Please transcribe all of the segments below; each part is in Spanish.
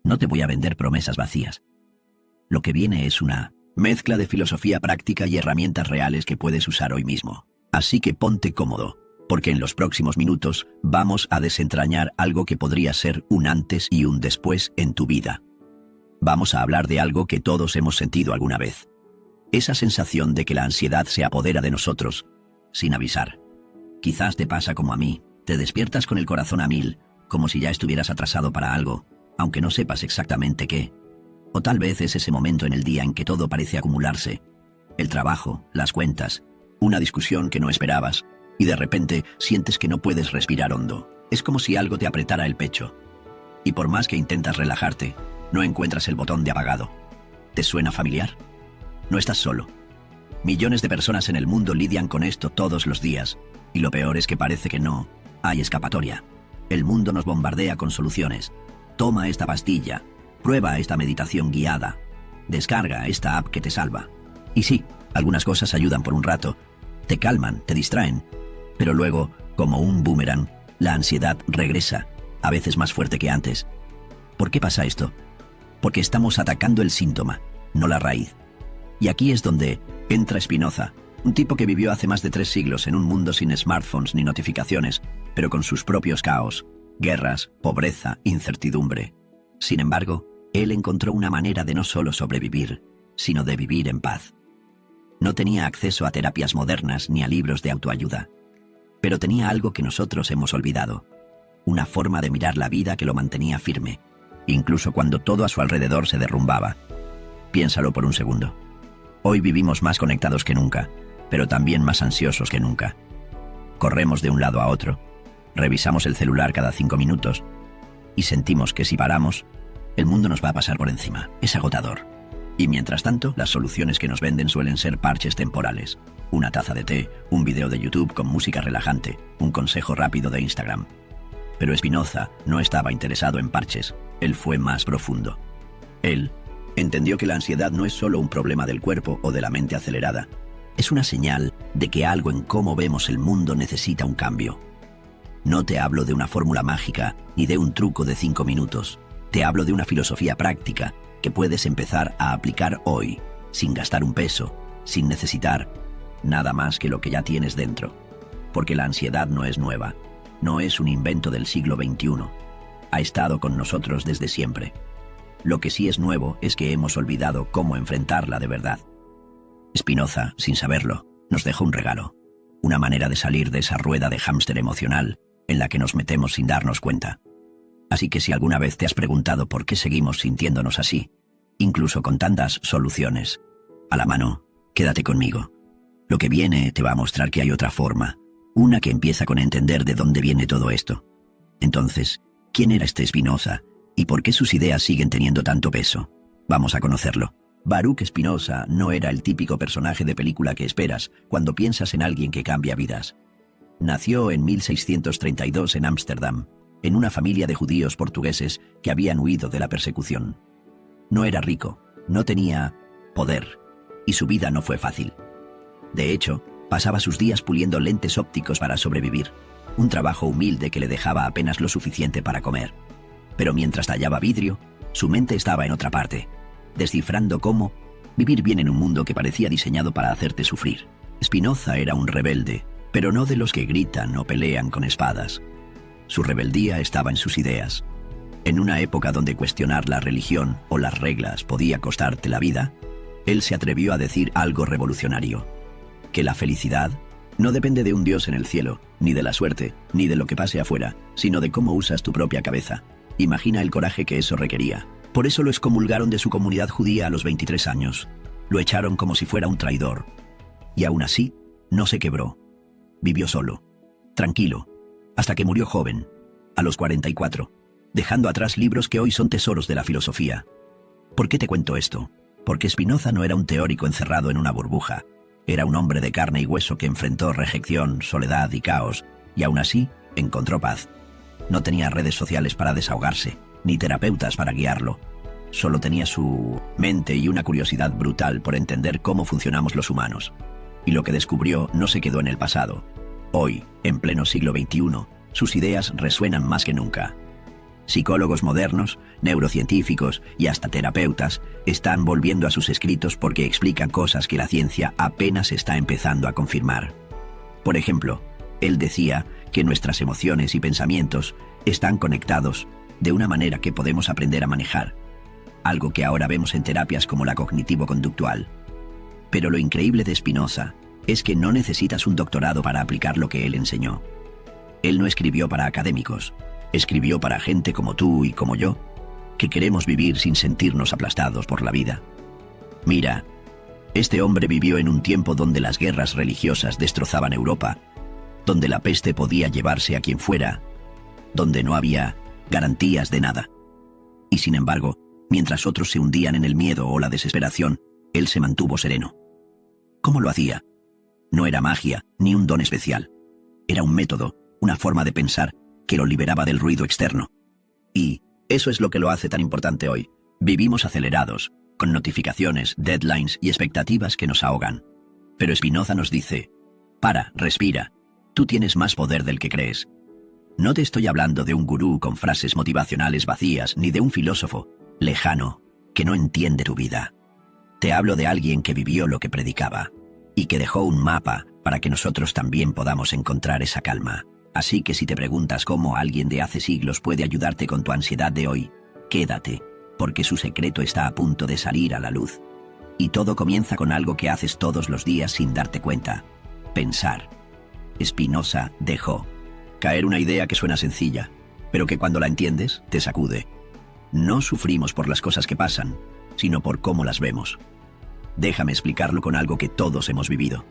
No te voy a vender promesas vacías. Lo que viene es una mezcla de filosofía práctica y herramientas reales que puedes usar hoy mismo. Así que ponte cómodo, porque en los próximos minutos vamos a desentrañar algo que podría ser un antes y un después en tu vida. Vamos a hablar de algo que todos hemos sentido alguna vez. Esa sensación de que la ansiedad se apodera de nosotros, sin avisar. Quizás te pasa como a mí, te despiertas con el corazón a mil, como si ya estuvieras atrasado para algo, aunque no sepas exactamente qué. O tal vez es ese momento en el día en que todo parece acumularse. El trabajo, las cuentas, una discusión que no esperabas, y de repente sientes que no puedes respirar hondo. Es como si algo te apretara el pecho. Y por más que intentas relajarte, no encuentras el botón de apagado. ¿Te suena familiar? No estás solo. Millones de personas en el mundo lidian con esto todos los días, y lo peor es que parece que no hay escapatoria. El mundo nos bombardea con soluciones. Toma esta pastilla, prueba esta meditación guiada, descarga esta app que te salva. Y sí, algunas cosas ayudan por un rato, te calman, te distraen, pero luego, como un boomerang, la ansiedad regresa, a veces más fuerte que antes. ¿Por qué pasa esto? Porque estamos atacando el síntoma, no la raíz. Y aquí es donde entra Spinoza, un tipo que vivió hace más de 3 siglos en un mundo sin smartphones ni notificaciones, pero con sus propios caos, guerras, pobreza, incertidumbre. Sin embargo, él encontró una manera de no solo sobrevivir, sino de vivir en paz. No tenía acceso a terapias modernas ni a libros de autoayuda, pero tenía algo que nosotros hemos olvidado, una forma de mirar la vida que lo mantenía firme, incluso cuando todo a su alrededor se derrumbaba. Piénsalo por un segundo. Hoy vivimos más conectados que nunca, pero también más ansiosos que nunca. Corremos de un lado a otro, revisamos el celular cada 5 minutos y sentimos que si paramos, el mundo nos va a pasar por encima. Es agotador. Y mientras tanto, las soluciones que nos venden suelen ser parches temporales. Una taza de té, un video de YouTube con música relajante, un consejo rápido de Instagram. Pero Spinoza no estaba interesado en parches, él fue más profundo. Él entendió que la ansiedad no es solo un problema del cuerpo o de la mente acelerada, es una señal de que algo en cómo vemos el mundo necesita un cambio. No te hablo de una fórmula mágica ni de un truco de 5 minutos, te hablo de una filosofía práctica que puedes empezar a aplicar hoy, sin gastar un peso, sin necesitar nada más que lo que ya tienes dentro. Porque la ansiedad no es nueva, no es un invento del siglo XXI, ha estado con nosotros desde siempre. Lo que sí es nuevo es que hemos olvidado cómo enfrentarla de verdad. Spinoza, sin saberlo, nos dejó un regalo, una manera de salir de esa rueda de hámster emocional en la que nos metemos sin darnos cuenta. Así que si alguna vez te has preguntado por qué seguimos sintiéndonos así, incluso con tantas soluciones a la mano, quédate conmigo. Lo que viene te va a mostrar que hay otra forma, una que empieza con entender de dónde viene todo esto. Entonces, ¿quién era este Spinoza y por qué sus ideas siguen teniendo tanto peso? Vamos a conocerlo. Baruch Spinoza no era el típico personaje de película que esperas cuando piensas en alguien que cambia vidas. Nació en 1632 en Ámsterdam, en una familia de judíos portugueses que habían huido de la persecución. No era rico, no tenía poder, y su vida no fue fácil. De hecho, pasaba sus días puliendo lentes ópticos para sobrevivir, un trabajo humilde que le dejaba apenas lo suficiente para comer. Pero mientras tallaba vidrio, su mente estaba en otra parte, descifrando cómo vivir bien en un mundo que parecía diseñado para hacerte sufrir. Spinoza era un rebelde, pero no de los que gritan o pelean con espadas. Su rebeldía estaba en sus ideas. En una época donde cuestionar la religión o las reglas podía costarte la vida, él se atrevió a decir algo revolucionario: que la felicidad no depende de un Dios en el cielo, ni de la suerte, ni de lo que pase afuera, sino de cómo usas tu propia cabeza. Imagina el coraje que eso requería. Por eso lo excomulgaron de su comunidad judía a los 23 años. Lo echaron como si fuera un traidor. Y aún así, no se quebró. Vivió solo, tranquilo, hasta que murió joven, a los 44, dejando atrás libros que hoy son tesoros de la filosofía. ¿Por qué te cuento esto? Porque Spinoza no era un teórico encerrado en una burbuja. Era un hombre de carne y hueso que enfrentó rejección, soledad y caos, y aún así encontró paz. No tenía redes sociales para desahogarse, ni terapeutas para guiarlo. Solo tenía su mente y una curiosidad brutal por entender cómo funcionamos los humanos. Y lo que descubrió no se quedó en el pasado. Hoy, en pleno siglo XXI, sus ideas resuenan más que nunca. Psicólogos modernos, neurocientíficos y hasta terapeutas están volviendo a sus escritos porque explican cosas que la ciencia apenas está empezando a confirmar. Por ejemplo, él decía que nuestras emociones y pensamientos están conectados de una manera que podemos aprender a manejar, algo que ahora vemos en terapias como la cognitivo-conductual. Pero lo increíble de Spinoza es que no necesitas un doctorado para aplicar lo que él enseñó. Él no escribió para académicos, escribió para gente como tú y como yo, que queremos vivir sin sentirnos aplastados por la vida. Mira, este hombre vivió en un tiempo donde las guerras religiosas destrozaban Europa, donde la peste podía llevarse a quien fuera, donde no había garantías de nada. Y sin embargo, mientras otros se hundían en el miedo o la desesperación, él se mantuvo sereno. ¿Cómo lo hacía? No era magia ni un don especial. Era un método, una forma de pensar que lo liberaba del ruido externo. Y eso es lo que lo hace tan importante hoy. Vivimos acelerados, con notificaciones, deadlines y expectativas que nos ahogan. Pero Spinoza nos dice: para, respira, tú tienes más poder del que crees. No te estoy hablando de un gurú con frases motivacionales vacías, ni de un filósofo lejano que no entiende tu vida. Te hablo de alguien que vivió lo que predicaba y que dejó un mapa para que nosotros también podamos encontrar esa calma. Así que si te preguntas cómo alguien de hace siglos puede ayudarte con tu ansiedad de hoy, quédate, porque su secreto está a punto de salir a la luz. Y todo comienza con algo que haces todos los días sin darte cuenta: pensar. Spinoza dejó caer una idea que suena sencilla, pero que cuando la entiendes, te sacude. No sufrimos por las cosas que pasan, sino por cómo las vemos. Déjame explicarlo con algo que todos hemos vivido.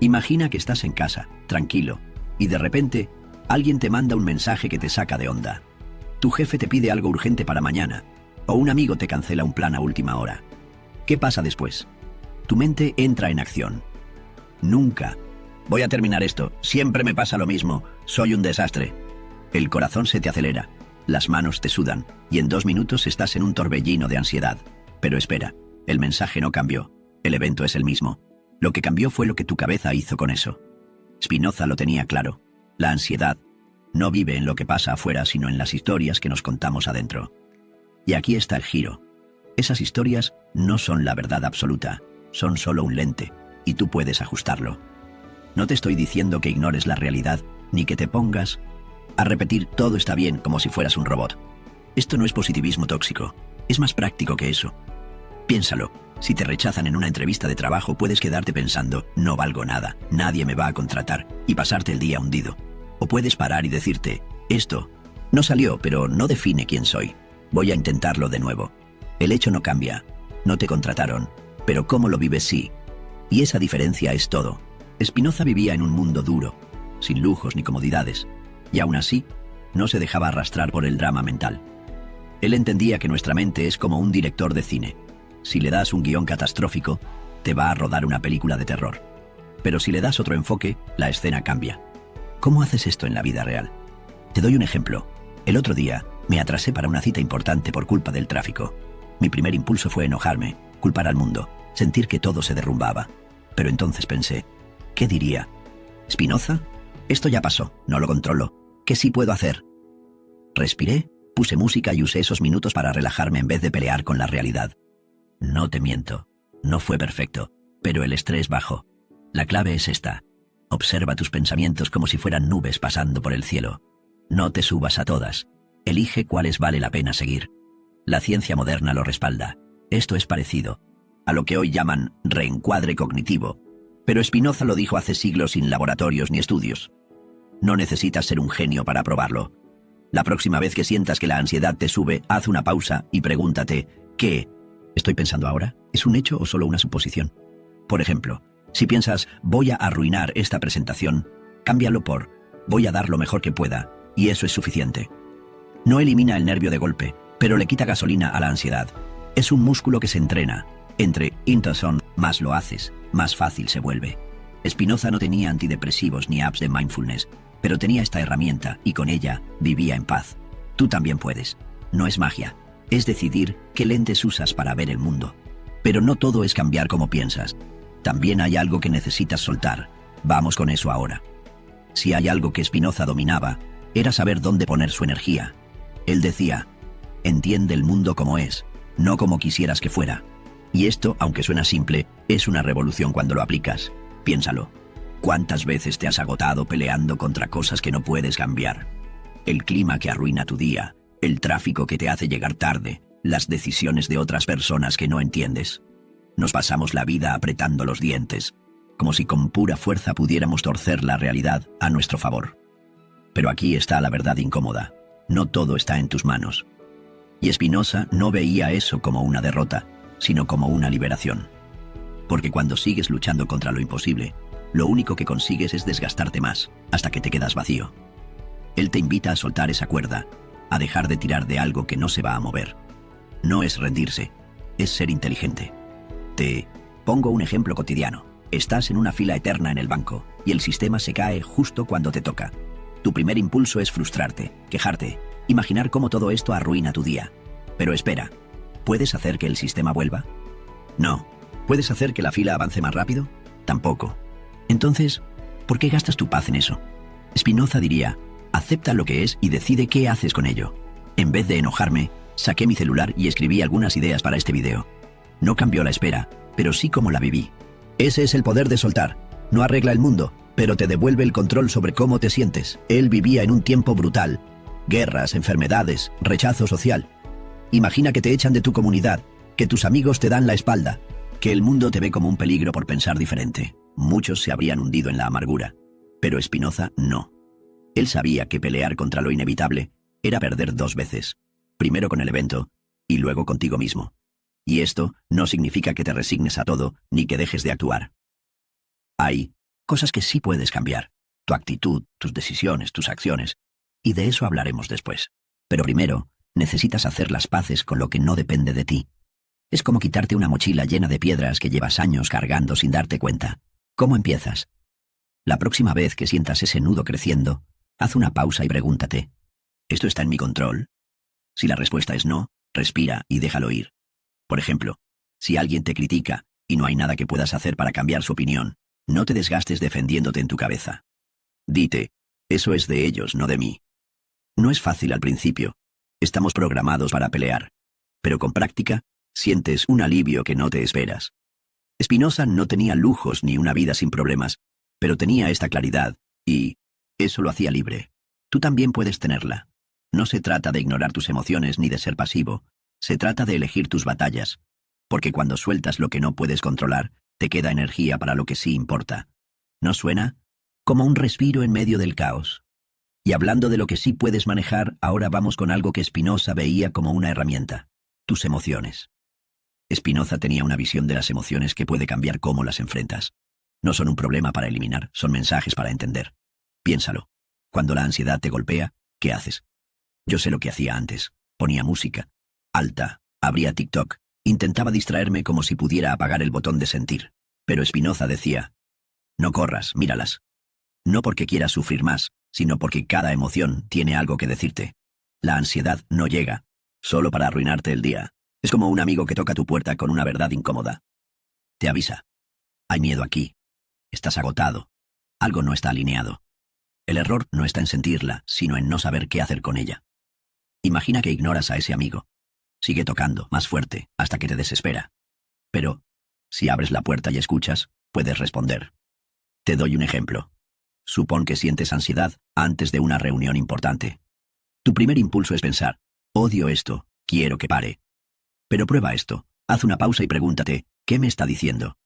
Imagina que estás en casa, tranquilo, y de repente alguien te manda un mensaje que te saca de onda. Tu jefe te pide algo urgente para mañana, o un amigo te cancela un plan a última hora. ¿Qué pasa después? Tu mente entra en acción. Nunca. Voy a terminar esto, siempre me pasa lo mismo, soy un desastre. El corazón se te acelera, las manos te sudan, y en 2 minutos estás en un torbellino de ansiedad. Pero espera, el mensaje no cambió, el evento es el mismo. Lo que cambió fue lo que tu cabeza hizo con eso. Spinoza lo tenía claro: la ansiedad no vive en lo que pasa afuera, sino en las historias que nos contamos adentro. Y aquí está el giro. Esas historias no son la verdad absoluta, son solo un lente, y tú puedes ajustarlo. No te estoy diciendo que ignores la realidad, ni que te pongas a repetir todo está bien como si fueras un robot. Esto no es positivismo tóxico, es más práctico que eso. Piénsalo, si te rechazan en una entrevista de trabajo puedes quedarte pensando: no valgo nada, nadie me va a contratar, y pasarte el día hundido. O puedes parar y decirte: esto no salió, pero no define quién soy. Voy a intentarlo de nuevo. El hecho no cambia, no te contrataron, pero cómo lo vives sí. Y esa diferencia es todo. Spinoza vivía en un mundo duro, sin lujos ni comodidades, y aún así, no se dejaba arrastrar por el drama mental. Él entendía que nuestra mente es como un director de cine. Si le das un guión catastrófico, te va a rodar una película de terror. Pero si le das otro enfoque, la escena cambia. ¿Cómo haces esto en la vida real? Te doy un ejemplo. El otro día, me atrasé para una cita importante por culpa del tráfico. Mi primer impulso fue enojarme, culpar al mundo, sentir que todo se derrumbaba. Pero entonces pensé: ¿qué diría Spinoza? Esto ya pasó, no lo controlo. ¿Qué sí puedo hacer? Respiré, puse música y usé esos minutos para relajarme en vez de pelear con la realidad. No te miento, no fue perfecto, pero el estrés bajó. La clave es esta: observa tus pensamientos como si fueran nubes pasando por el cielo. No te subas a todas, elige cuáles vale la pena seguir. La ciencia moderna lo respalda. Esto es parecido a lo que hoy llaman reencuadre cognitivo, pero Spinoza lo dijo hace siglos sin laboratorios ni estudios. No necesitas ser un genio para probarlo. La próxima vez que sientas que la ansiedad te sube, haz una pausa y pregúntate: ¿qué estoy pensando ahora? ¿Es un hecho o solo una suposición? Por ejemplo, si piensas: voy a arruinar esta presentación, cámbialo por: voy a dar lo mejor que pueda, y eso es suficiente. No elimina el nervio de golpe, pero le quita gasolina a la ansiedad. Es un músculo que se entrena. Entre intención más lo haces, más fácil se vuelve. Spinoza no tenía antidepresivos ni apps de mindfulness, pero tenía esta herramienta y con ella vivía en paz. Tú también puedes. No es magia, es decidir qué lentes usas para ver el mundo. Pero no todo es cambiar como piensas. También hay algo que necesitas soltar. Vamos con eso ahora. Si hay algo que Spinoza dominaba, era saber dónde poner su energía. Él decía, entiende el mundo como es, no como quisieras que fuera. Y esto, aunque suena simple, es una revolución cuando lo aplicas. Piénsalo. ¿Cuántas veces te has agotado peleando contra cosas que no puedes cambiar? El clima que arruina tu día, el tráfico que te hace llegar tarde, las decisiones de otras personas que no entiendes. Nos pasamos la vida apretando los dientes, como si con pura fuerza pudiéramos torcer la realidad a nuestro favor. Pero aquí está la verdad incómoda. No todo está en tus manos. Y Spinoza no veía eso como una derrota, sino como una liberación. Porque cuando sigues luchando contra lo imposible, lo único que consigues es desgastarte más, hasta que te quedas vacío. Él te invita a soltar esa cuerda, a dejar de tirar de algo que no se va a mover. No es rendirse, es ser inteligente. Te pongo un ejemplo cotidiano. Estás en una fila eterna en el banco, y el sistema se cae justo cuando te toca. Tu primer impulso es frustrarte, quejarte, imaginar cómo todo esto arruina tu día. Pero espera, ¿puedes hacer que el sistema vuelva? No. ¿Puedes hacer que la fila avance más rápido? Tampoco. Entonces, ¿por qué gastas tu paz en eso? Spinoza diría, acepta lo que es y decide qué haces con ello. En vez de enojarme, saqué mi celular y escribí algunas ideas para este video. No cambió la espera, pero sí cómo la viví. Ese es el poder de soltar. No arregla el mundo, pero te devuelve el control sobre cómo te sientes. Él vivía en un tiempo brutal. Guerras, enfermedades, rechazo social. Imagina que te echan de tu comunidad, que tus amigos te dan la espalda, que el mundo te ve como un peligro por pensar diferente. Muchos se habrían hundido en la amargura, pero Spinoza no. Él sabía que pelear contra lo inevitable era perder dos veces, primero con el evento y luego contigo mismo. Y esto no significa que te resignes a todo ni que dejes de actuar. Hay cosas que sí puedes cambiar, tu actitud, tus decisiones, tus acciones, y de eso hablaremos después. Pero primero, necesitas hacer las paces con lo que no depende de ti. Es como quitarte una mochila llena de piedras que llevas años cargando sin darte cuenta. ¿Cómo empiezas? La próxima vez que sientas ese nudo creciendo, haz una pausa y pregúntate, ¿esto está en mi control? Si la respuesta es no, respira y déjalo ir. Por ejemplo, si alguien te critica y no hay nada que puedas hacer para cambiar su opinión, no te desgastes defendiéndote en tu cabeza. Dite, eso es de ellos, no de mí. No es fácil al principio. Estamos programados para pelear. Pero con práctica, sientes un alivio que no te esperas. Spinoza no tenía lujos ni una vida sin problemas, pero tenía esta claridad, y eso lo hacía libre. Tú también puedes tenerla. No se trata de ignorar tus emociones ni de ser pasivo. Se trata de elegir tus batallas, porque cuando sueltas lo que no puedes controlar, te queda energía para lo que sí importa. ¿No suena? Como un respiro en medio del caos. Y hablando de lo que sí puedes manejar, ahora vamos con algo que Spinoza veía como una herramienta: tus emociones. Spinoza tenía una visión de las emociones que puede cambiar cómo las enfrentas. No son un problema para eliminar, son mensajes para entender. Piénsalo. Cuando la ansiedad te golpea, ¿qué haces? Yo sé lo que hacía antes. Ponía música alta, abría TikTok, intentaba distraerme como si pudiera apagar el botón de sentir. Pero Spinoza decía, no corras, míralas. No porque quieras sufrir más, sino porque cada emoción tiene algo que decirte. La ansiedad no llega, solo para arruinarte el día. Es como un amigo que toca tu puerta con una verdad incómoda. Te avisa. Hay miedo aquí. Estás agotado. Algo no está alineado. El error no está en sentirla, sino en no saber qué hacer con ella. Imagina que ignoras a ese amigo. Sigue tocando, más fuerte, hasta que te desespera. Pero, si abres la puerta y escuchas, puedes responder. Te doy un ejemplo. Supón que sientes ansiedad antes de una reunión importante. Tu primer impulso es pensar, odio esto, quiero que pare. Pero prueba esto, haz una pausa y pregúntate, ¿qué me está diciendo?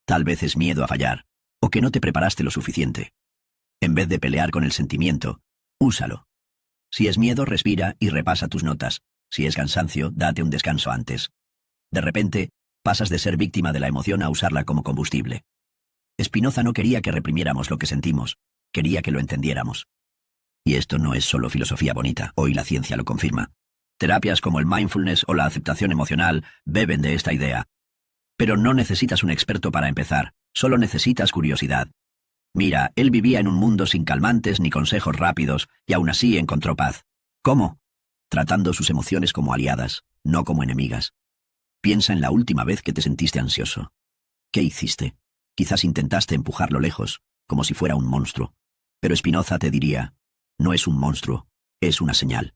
Tal vez es miedo a fallar, o que no te preparaste lo suficiente. En vez de pelear con el sentimiento, úsalo. Si es miedo, respira y repasa tus notas. Si es cansancio, date un descanso antes. De repente, pasas de ser víctima de la emoción a usarla como combustible. Spinoza no quería que reprimiéramos lo que sentimos, quería que lo entendiéramos. Y esto no es solo filosofía bonita, hoy la ciencia lo confirma. Terapias como el mindfulness o la aceptación emocional beben de esta idea. Pero no necesitas un experto para empezar, solo necesitas curiosidad. Mira, él vivía en un mundo sin calmantes ni consejos rápidos, y aún así encontró paz. ¿Cómo? Tratando sus emociones como aliadas, no como enemigas. Piensa en la última vez que te sentiste ansioso. ¿Qué hiciste? Quizás intentaste empujarlo lejos, como si fuera un monstruo. Pero Spinoza te diría, no es un monstruo, es una señal.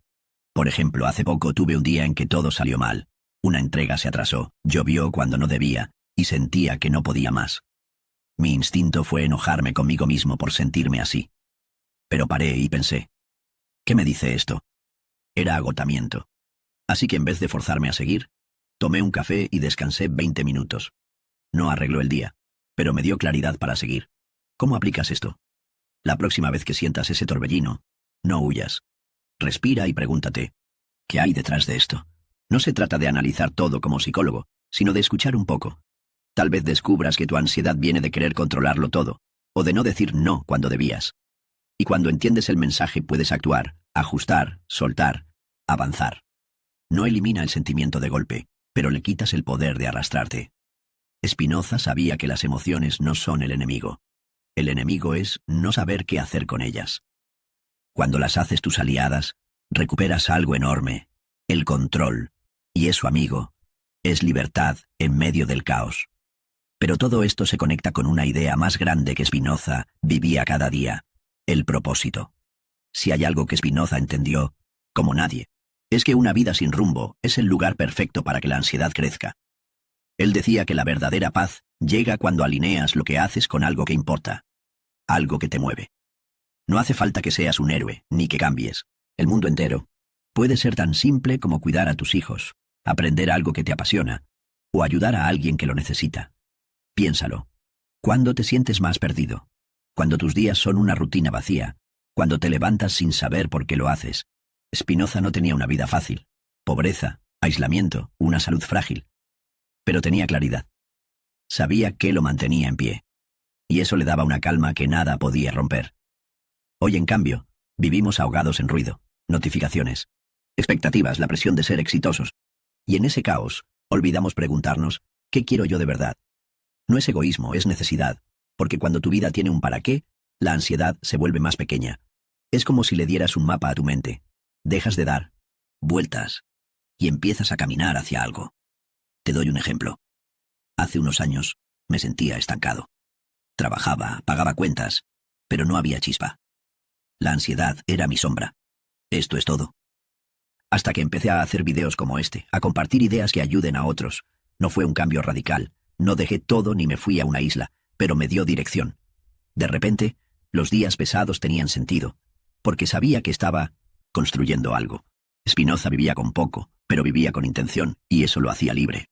Por ejemplo, hace poco tuve un día en que todo salió mal. Una entrega se atrasó, llovió cuando no debía, y sentía que no podía más. Mi instinto fue enojarme conmigo mismo por sentirme así. Pero paré y pensé, ¿qué me dice esto? Era agotamiento. Así que en vez de forzarme a seguir, tomé un café y descansé 20 minutos. No arregló el día, pero me dio claridad para seguir. ¿Cómo aplicas esto? La próxima vez que sientas ese torbellino, no huyas. Respira y pregúntate, ¿qué hay detrás de esto? No se trata de analizar todo como psicólogo, sino de escuchar un poco. Tal vez descubras que tu ansiedad viene de querer controlarlo todo, o de no decir no cuando debías. Y cuando entiendes el mensaje puedes actuar, ajustar, soltar, avanzar. No elimina el sentimiento de golpe, pero le quitas el poder de arrastrarte. Spinoza sabía que las emociones no son el enemigo. El enemigo es no saber qué hacer con ellas. Cuando las haces tus aliadas, recuperas algo enorme, el control, y es su amigo, es libertad en medio del caos. Pero todo esto se conecta con una idea más grande que Spinoza vivía cada día, el propósito. Si hay algo que Spinoza entendió, como nadie, es que una vida sin rumbo es el lugar perfecto para que la ansiedad crezca. Él decía que la verdadera paz llega cuando alineas lo que haces con algo que importa, algo que te mueve. No hace falta que seas un héroe, ni que cambies. El mundo entero puede ser tan simple como cuidar a tus hijos, aprender algo que te apasiona, o ayudar a alguien que lo necesita. Piénsalo. ¿Cuándo te sientes más perdido? Cuando tus días son una rutina vacía, cuando te levantas sin saber por qué lo haces. Spinoza no tenía una vida fácil. Pobreza, aislamiento, una salud frágil. Pero tenía claridad. Sabía qué lo mantenía en pie. Y eso le daba una calma que nada podía romper. Hoy, en cambio, vivimos ahogados en ruido, notificaciones, expectativas, la presión de ser exitosos. Y en ese caos, olvidamos preguntarnos, ¿qué quiero yo de verdad? No es egoísmo, es necesidad, porque cuando tu vida tiene un para qué, la ansiedad se vuelve más pequeña. Es como si le dieras un mapa a tu mente. Dejas de dar vueltas y empiezas a caminar hacia algo. Te doy un ejemplo. Hace unos años me sentía estancado. Trabajaba, pagaba cuentas, pero no había chispa. La ansiedad era mi sombra. Esto es todo. Hasta que empecé a hacer videos como este, a compartir ideas que ayuden a otros. No fue un cambio radical. No dejé todo ni me fui a una isla, pero me dio dirección. De repente, los días pesados tenían sentido, porque sabía que estaba construyendo algo. Spinoza vivía con poco, pero vivía con intención, y eso lo hacía libre.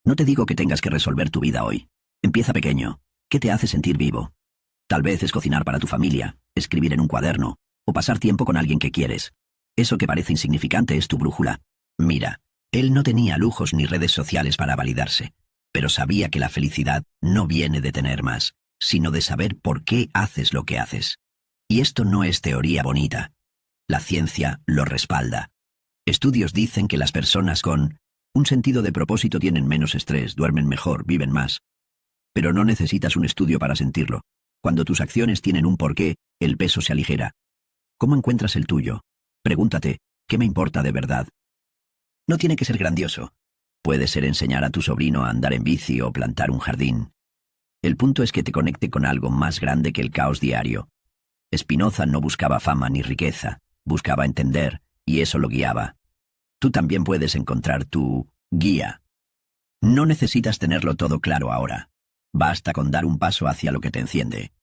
No te digo que tengas que resolver tu vida hoy. Empieza pequeño. ¿Qué te hace sentir vivo? Tal vez es cocinar para tu familia, escribir en un cuaderno, o pasar tiempo con alguien que quieres. Eso que parece insignificante es tu brújula. Mira, él no tenía lujos ni redes sociales para validarse, pero sabía que la felicidad no viene de tener más, sino de saber por qué haces lo que haces. Y esto no es teoría bonita. La ciencia lo respalda. Estudios dicen que las personas con un sentido de propósito tienen menos estrés, duermen mejor, viven más. Pero no necesitas un estudio para sentirlo. Cuando tus acciones tienen un porqué, el peso se aligera. ¿Cómo encuentras el tuyo? Pregúntate, ¿qué me importa de verdad? No tiene que ser grandioso. Puede ser enseñar a tu sobrino a andar en bici o plantar un jardín. El punto es que te conecte con algo más grande que el caos diario. Spinoza no buscaba fama ni riqueza, buscaba entender, y eso lo guiaba. Tú también puedes encontrar tu guía. No necesitas tenerlo todo claro ahora. Basta con dar un paso hacia lo que te enciende.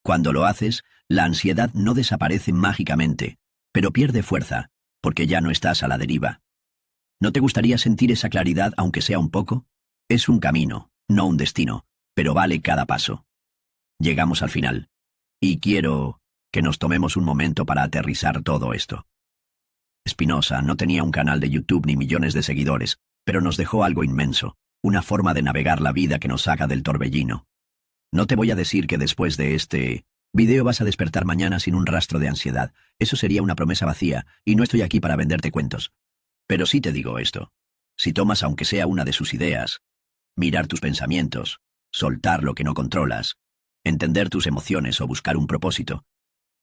Cuando lo haces, la ansiedad no desaparece mágicamente, pero pierde fuerza, porque ya no estás a la deriva. ¿No te gustaría sentir esa claridad aunque sea un poco? Es un camino, no un destino, pero vale cada paso. Llegamos al final, y quiero que nos tomemos un momento para aterrizar todo esto. Spinoza no tenía un canal de YouTube ni millones de seguidores, pero nos dejó algo inmenso, una forma de navegar la vida que nos saca del torbellino. No te voy a decir que después de este video vas a despertar mañana sin un rastro de ansiedad. Eso sería una promesa vacía, y no estoy aquí para venderte cuentos. Pero sí te digo esto. Si tomas aunque sea una de sus ideas, mirar tus pensamientos, soltar lo que no controlas, entender tus emociones o buscar un propósito,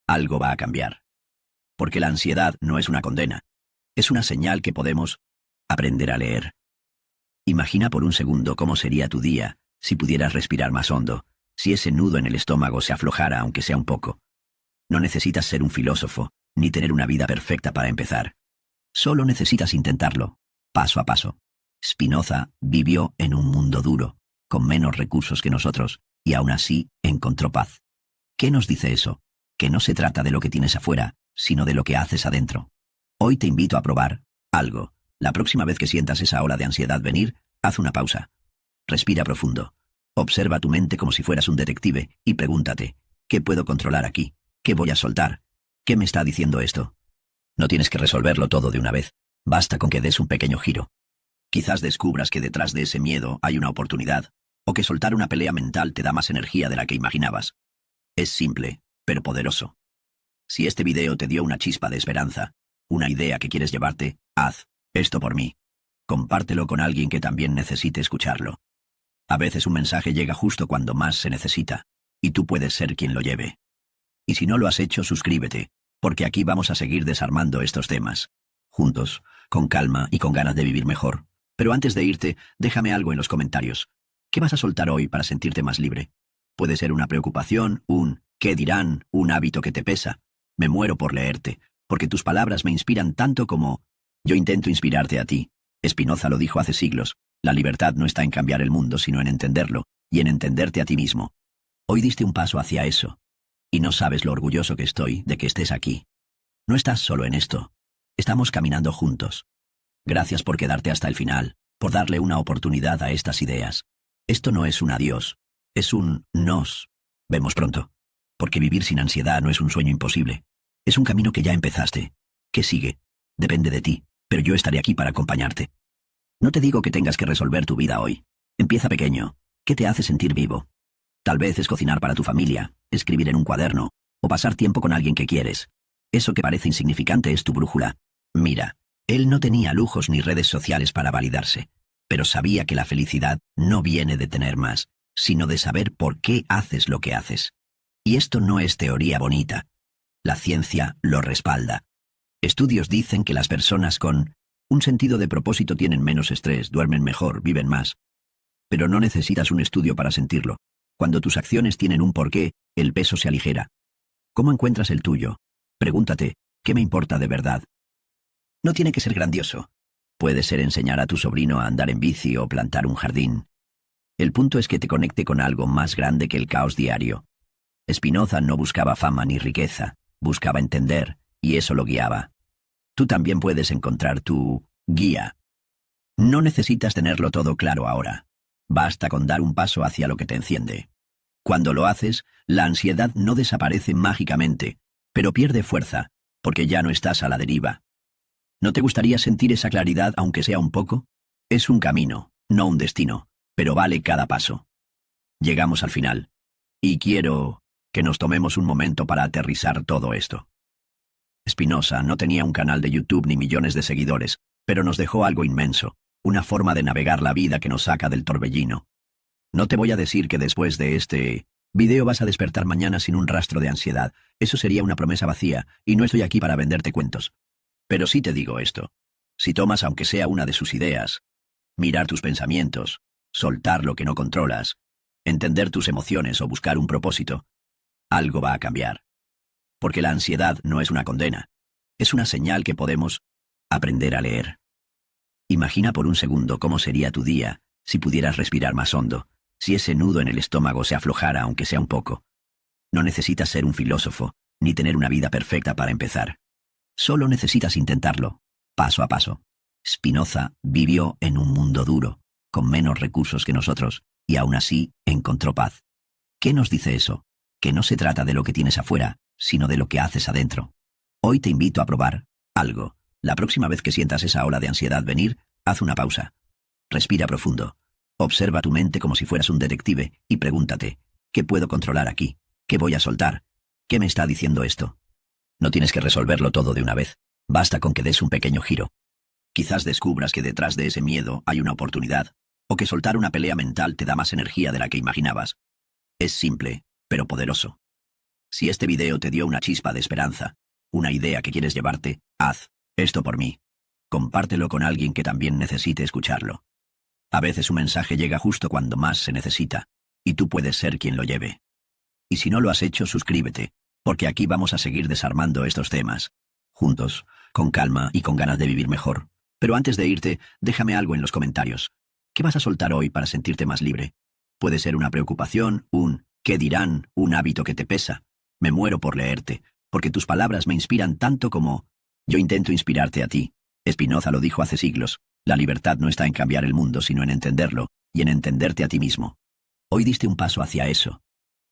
algo va a cambiar. Porque la ansiedad no es una condena, es una señal que podemos aprender a leer. Imagina por un segundo cómo sería tu día si pudieras respirar más hondo, si ese nudo en el estómago se aflojara aunque sea un poco. No necesitas ser un filósofo, ni tener una vida perfecta para empezar. Solo necesitas intentarlo, paso a paso. Spinoza vivió en un mundo duro, con menos recursos que nosotros, y aún así encontró paz. ¿Qué nos dice eso? Que no se trata de lo que tienes afuera, sino de lo que haces adentro. Hoy te invito a probar algo. La próxima vez que sientas esa ola de ansiedad venir, haz una pausa. Respira profundo. Observa tu mente como si fueras un detective y pregúntate, ¿qué puedo controlar aquí? ¿Qué voy a soltar? ¿Qué me está diciendo esto? No tienes que resolverlo todo de una vez. Basta con que des un pequeño giro. Quizás descubras que detrás de ese miedo hay una oportunidad, o que soltar una pelea mental te da más energía de la que imaginabas. Es simple, pero poderoso. Si este video te dio una chispa de esperanza, una idea que quieres llevarte, haz esto por mí. Compártelo con alguien que también necesite escucharlo. A veces un mensaje llega justo cuando más se necesita, y tú puedes ser quien lo lleve. Y si no lo has hecho, suscríbete, porque aquí vamos a seguir desarmando estos temas. Juntos, con calma y con ganas de vivir mejor. Pero antes de irte, déjame algo en los comentarios. ¿Qué vas a soltar hoy para sentirte más libre? Puede ser una preocupación, un ¿qué dirán?, un hábito que te pesa. Me muero por leerte, porque tus palabras me inspiran tanto como yo intento inspirarte a ti. Spinoza lo dijo hace siglos, la libertad no está en cambiar el mundo, sino en entenderlo, y en entenderte a ti mismo. Hoy diste un paso hacia eso, y no sabes lo orgulloso que estoy de que estés aquí. No estás solo en esto, estamos caminando juntos. Gracias por quedarte hasta el final, por darle una oportunidad a estas ideas. Esto no es un adiós, es un nos vemos pronto. Porque vivir sin ansiedad no es un sueño imposible. Es un camino que ya empezaste. ¿Qué sigue? Depende de ti, pero yo estaré aquí para acompañarte. No te digo que tengas que resolver tu vida hoy. Empieza pequeño. ¿Qué te hace sentir vivo? Tal vez es cocinar para tu familia, escribir en un cuaderno, o pasar tiempo con alguien que quieres. Eso que parece insignificante es tu brújula. Mira, él no tenía lujos ni redes sociales para validarse, pero sabía que la felicidad no viene de tener más, sino de saber por qué haces lo que haces. Y esto no es teoría bonita. La ciencia lo respalda. Estudios dicen que las personas con un sentido de propósito tienen menos estrés, duermen mejor, viven más. Pero no necesitas un estudio para sentirlo. Cuando tus acciones tienen un porqué, el peso se aligera. ¿Cómo encuentras el tuyo? Pregúntate, ¿qué me importa de verdad? No tiene que ser grandioso. Puede ser enseñar a tu sobrino a andar en bici o plantar un jardín. El punto es que te conecte con algo más grande que el caos diario. Spinoza no buscaba fama ni riqueza, buscaba entender, y eso lo guiaba. Tú también puedes encontrar tu guía. No necesitas tenerlo todo claro ahora. Basta con dar un paso hacia lo que te enciende. Cuando lo haces, la ansiedad no desaparece mágicamente, pero pierde fuerza, porque ya no estás a la deriva. ¿No te gustaría sentir esa claridad aunque sea un poco? Es un camino, no un destino, pero vale cada paso. Llegamos al final, y quiero que nos tomemos un momento para aterrizar todo esto. Spinoza no tenía un canal de YouTube ni millones de seguidores, pero nos dejó algo inmenso, una forma de navegar la vida que nos saca del torbellino. No te voy a decir que después de este video vas a despertar mañana sin un rastro de ansiedad, eso sería una promesa vacía, y no estoy aquí para venderte cuentos. Pero sí te digo esto, si tomas aunque sea una de sus ideas, mirar tus pensamientos, soltar lo que no controlas, entender tus emociones o buscar un propósito, algo va a cambiar. Porque la ansiedad no es una condena, es una señal que podemos aprender a leer. Imagina por un segundo cómo sería tu día si pudieras respirar más hondo, si ese nudo en el estómago se aflojara aunque sea un poco. No necesitas ser un filósofo, ni tener una vida perfecta para empezar. Solo necesitas intentarlo, paso a paso. Spinoza vivió en un mundo duro, con menos recursos que nosotros, y aún así encontró paz. ¿Qué nos dice eso? Que no se trata de lo que tienes afuera, sino de lo que haces adentro. Hoy te invito a probar algo. La próxima vez que sientas esa ola de ansiedad venir, haz una pausa. Respira profundo. Observa tu mente como si fueras un detective y pregúntate, ¿qué puedo controlar aquí? ¿Qué voy a soltar? ¿Qué me está diciendo esto? No tienes que resolverlo todo de una vez. Basta con que des un pequeño giro. Quizás descubras que detrás de ese miedo hay una oportunidad, o que soltar una pelea mental te da más energía de la que imaginabas. Es simple, pero poderoso. Si este video te dio una chispa de esperanza, una idea que quieres llevarte, haz esto por mí. Compártelo con alguien que también necesite escucharlo. A veces un mensaje llega justo cuando más se necesita, y tú puedes ser quien lo lleve. Y si no lo has hecho, suscríbete, porque aquí vamos a seguir desarmando estos temas. Juntos, con calma y con ganas de vivir mejor. Pero antes de irte, déjame algo en los comentarios. ¿Qué vas a soltar hoy para sentirte más libre? Puede ser una preocupación, un ¿qué dirán?, un hábito que te pesa. Me muero por leerte, porque tus palabras me inspiran tanto como yo intento inspirarte a ti. Spinoza lo dijo hace siglos. La libertad no está en cambiar el mundo, sino en entenderlo y en entenderte a ti mismo. Hoy diste un paso hacia eso.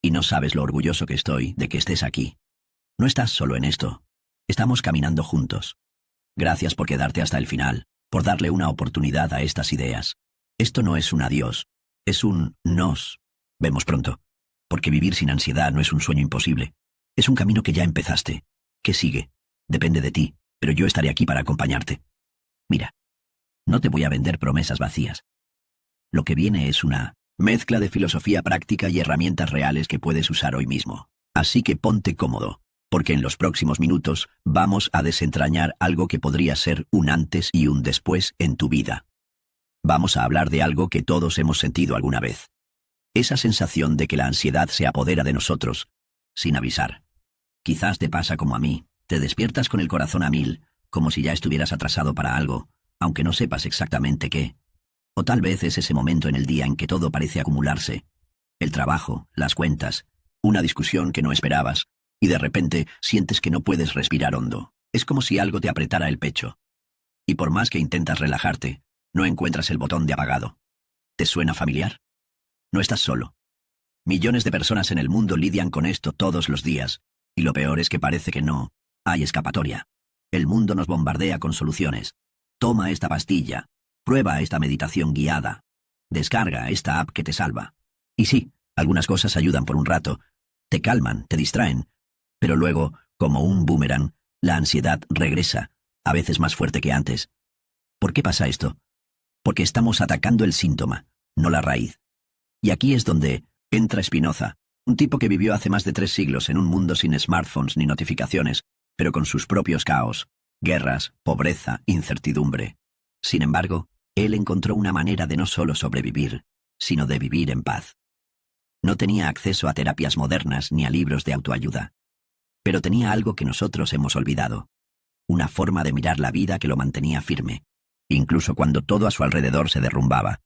Y no sabes lo orgulloso que estoy de que estés aquí. No estás solo en esto. Estamos caminando juntos. Gracias por quedarte hasta el final, por darle una oportunidad a estas ideas. Esto no es un adiós, es un nos vemos pronto. Porque vivir sin ansiedad no es un sueño imposible. Es un camino que ya empezaste. ¿Qué sigue? Depende de ti, pero yo estaré aquí para acompañarte. Mira, no te voy a vender promesas vacías. Lo que viene es una mezcla de filosofía práctica y herramientas reales que puedes usar hoy mismo. Así que ponte cómodo, porque en los próximos minutos vamos a desentrañar algo que podría ser un antes y un después en tu vida. Vamos a hablar de algo que todos hemos sentido alguna vez. Esa sensación de que la ansiedad se apodera de nosotros, sin avisar. Quizás te pasa como a mí, te despiertas con el corazón a mil, como si ya estuvieras atrasado para algo, aunque no sepas exactamente qué. O tal vez es ese momento en el día en que todo parece acumularse. El trabajo, las cuentas, una discusión que no esperabas, y de repente sientes que no puedes respirar hondo. Es como si algo te apretara el pecho. Y por más que intentas relajarte, no encuentras el botón de apagado. ¿Te suena familiar? No estás solo. Millones de personas en el mundo lidian con esto todos los días, y lo peor es que parece que no hay escapatoria. El mundo nos bombardea con soluciones. Toma esta pastilla, prueba esta meditación guiada, descarga esta app que te salva. Y sí, algunas cosas ayudan por un rato, te calman, te distraen, pero luego, como un boomerang, la ansiedad regresa, a veces más fuerte que antes. ¿Por qué pasa esto? Porque estamos atacando el síntoma, no la raíz. Y aquí es donde entra Spinoza, un tipo que vivió hace más de 3 siglos en un mundo sin smartphones ni notificaciones, pero con sus propios caos, guerras, pobreza, incertidumbre. Sin embargo, él encontró una manera de no solo sobrevivir, sino de vivir en paz. No tenía acceso a terapias modernas ni a libros de autoayuda, pero tenía algo que nosotros hemos olvidado, una forma de mirar la vida que lo mantenía firme, incluso cuando todo a su alrededor se derrumbaba.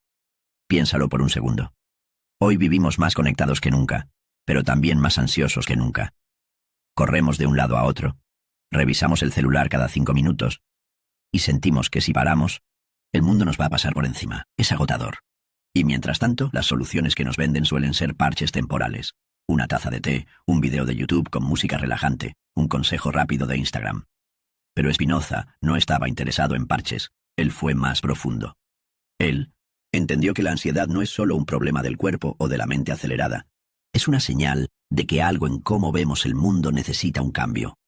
Piénsalo por un segundo. Hoy vivimos más conectados que nunca, pero también más ansiosos que nunca. Corremos de un lado a otro, revisamos el celular cada 5 minutos, y sentimos que si paramos, el mundo nos va a pasar por encima. Es agotador. Y mientras tanto, las soluciones que nos venden suelen ser parches temporales. Una taza de té, un video de YouTube con música relajante, un consejo rápido de Instagram. Pero Spinoza no estaba interesado en parches, él fue más profundo. Él entendió que la ansiedad no es solo un problema del cuerpo o de la mente acelerada, es una señal de que algo en cómo vemos el mundo necesita un cambio.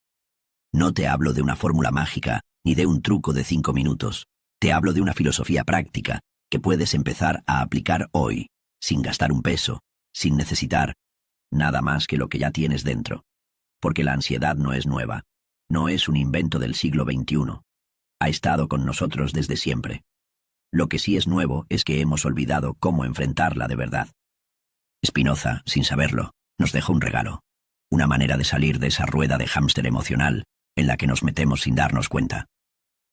No te hablo de una fórmula mágica ni de un truco de 5 minutos, te hablo de una filosofía práctica que puedes empezar a aplicar hoy, sin gastar un peso, sin necesitar nada más que lo que ya tienes dentro. Porque la ansiedad no es nueva, no es un invento del siglo XXI. Ha estado con nosotros desde siempre. Lo que sí es nuevo es que hemos olvidado cómo enfrentarla de verdad. Spinoza, sin saberlo, nos dejó un regalo, una manera de salir de esa rueda de hámster emocional en la que nos metemos sin darnos cuenta.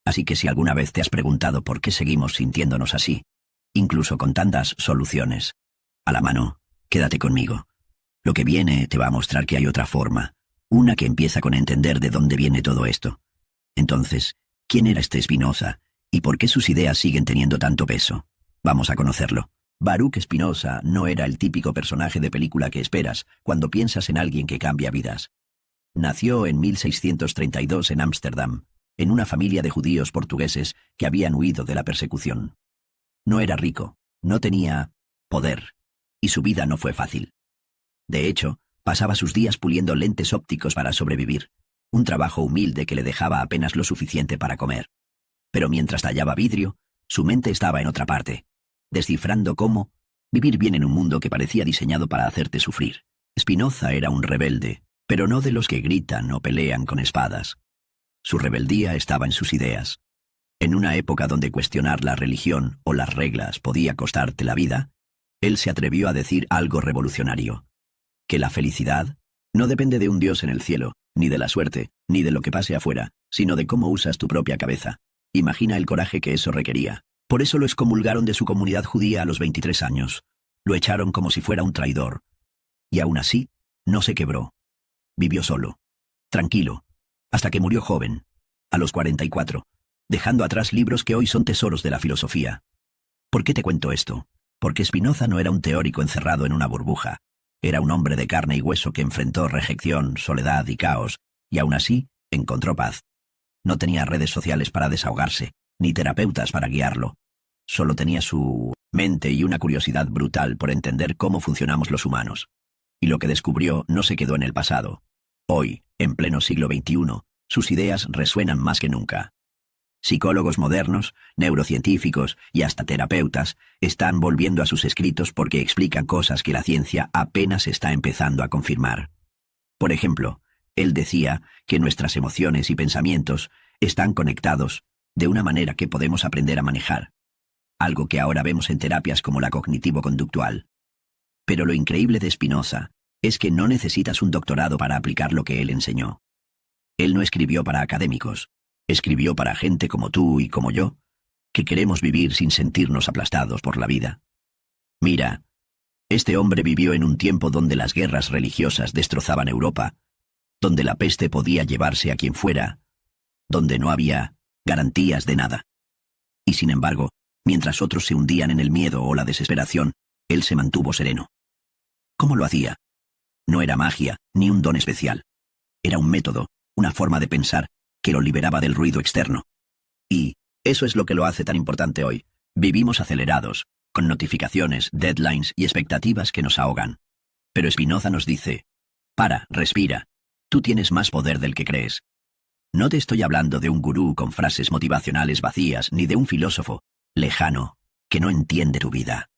Así que si alguna vez te has preguntado por qué seguimos sintiéndonos así, incluso con tantas soluciones a la mano, quédate conmigo. Lo que viene te va a mostrar que hay otra forma, una que empieza con entender de dónde viene todo esto. Entonces, ¿quién era este Spinoza y por qué sus ideas siguen teniendo tanto peso? Vamos a conocerlo. Baruch Spinoza no era el típico personaje de película que esperas cuando piensas en alguien que cambia vidas. Nació en 1632 en Ámsterdam, en una familia de judíos portugueses que habían huido de la persecución. No era rico, no tenía poder, y su vida no fue fácil. De hecho, pasaba sus días puliendo lentes ópticos para sobrevivir, un trabajo humilde que le dejaba apenas lo suficiente para comer. Pero mientras tallaba vidrio, su mente estaba en otra parte, descifrando cómo vivir bien en un mundo que parecía diseñado para hacerte sufrir. Spinoza era un rebelde, pero no de los que gritan o pelean con espadas. Su rebeldía estaba en sus ideas. En una época donde cuestionar la religión o las reglas podía costarte la vida, él se atrevió a decir algo revolucionario: que la felicidad no depende de un Dios en el cielo, ni de la suerte, ni de lo que pase afuera, sino de cómo usas tu propia cabeza. Imagina el coraje que eso requería. Por eso lo excomulgaron de su comunidad judía a los 23 años. Lo echaron como si fuera un traidor. Y aún así, no se quebró. Vivió solo, tranquilo, hasta que murió joven, a los 44, dejando atrás libros que hoy son tesoros de la filosofía. ¿Por qué te cuento esto? Porque Spinoza no era un teórico encerrado en una burbuja. Era un hombre de carne y hueso que enfrentó rejección, soledad y caos, y aún así encontró paz. No tenía redes sociales para desahogarse, ni terapeutas para guiarlo. Solo tenía su mente y una curiosidad brutal por entender cómo funcionamos los humanos. Y lo que descubrió no se quedó en el pasado. Hoy, en pleno siglo XXI, sus ideas resuenan más que nunca. Psicólogos modernos, neurocientíficos y hasta terapeutas están volviendo a sus escritos porque explican cosas que la ciencia apenas está empezando a confirmar. Por ejemplo, él decía que nuestras emociones y pensamientos están conectados de una manera que podemos aprender a manejar, algo que ahora vemos en terapias como la cognitivo-conductual. Pero lo increíble de Spinoza es que no necesitas un doctorado para aplicar lo que él enseñó. Él no escribió para académicos, escribió para gente como tú y como yo, que queremos vivir sin sentirnos aplastados por la vida. Mira, este hombre vivió en un tiempo donde las guerras religiosas destrozaban Europa, donde la peste podía llevarse a quien fuera, donde no había garantías de nada. Y sin embargo, mientras otros se hundían en el miedo o la desesperación, él se mantuvo sereno. ¿Cómo lo hacía? No era magia, ni un don especial. Era un método, una forma de pensar, que lo liberaba del ruido externo. Y eso es lo que lo hace tan importante hoy. Vivimos acelerados, con notificaciones, deadlines y expectativas que nos ahogan. Pero Spinoza nos dice, para, respira, tú tienes más poder del que crees. No te estoy hablando de un gurú con frases motivacionales vacías, ni de un filósofo lejano que no entiende tu vida.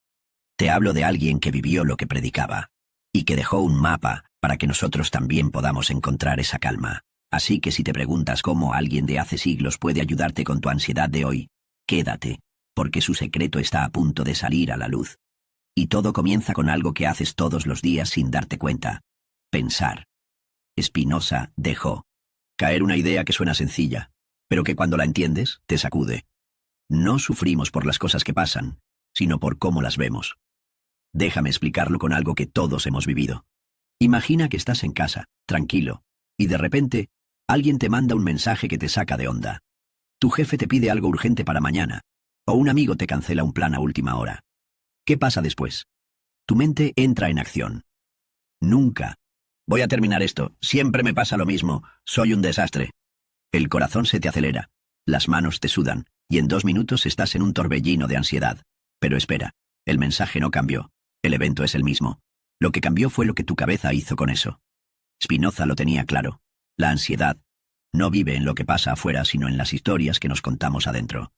Te hablo de alguien que vivió lo que predicaba, y que dejó un mapa para que nosotros también podamos encontrar esa calma. Así que si te preguntas cómo alguien de hace siglos puede ayudarte con tu ansiedad de hoy, quédate, porque su secreto está a punto de salir a la luz. Y todo comienza con algo que haces todos los días sin darte cuenta: pensar. Spinoza dejó caer una idea que suena sencilla, pero que cuando la entiendes, te sacude. No sufrimos por las cosas que pasan, sino por cómo las vemos. Déjame explicarlo con algo que todos hemos vivido. Imagina que estás en casa, tranquilo, y de repente, alguien te manda un mensaje que te saca de onda. Tu jefe te pide algo urgente para mañana, o un amigo te cancela un plan a última hora. ¿Qué pasa después? Tu mente entra en acción. Nunca. Voy a terminar esto, siempre me pasa lo mismo, soy un desastre. El corazón se te acelera, las manos te sudan, y en 2 minutos estás en un torbellino de ansiedad. Pero espera, el mensaje no cambió, el evento es el mismo. Lo que cambió fue lo que tu cabeza hizo con eso. Spinoza lo tenía claro. La ansiedad no vive en lo que pasa afuera, sino en las historias que nos contamos adentro.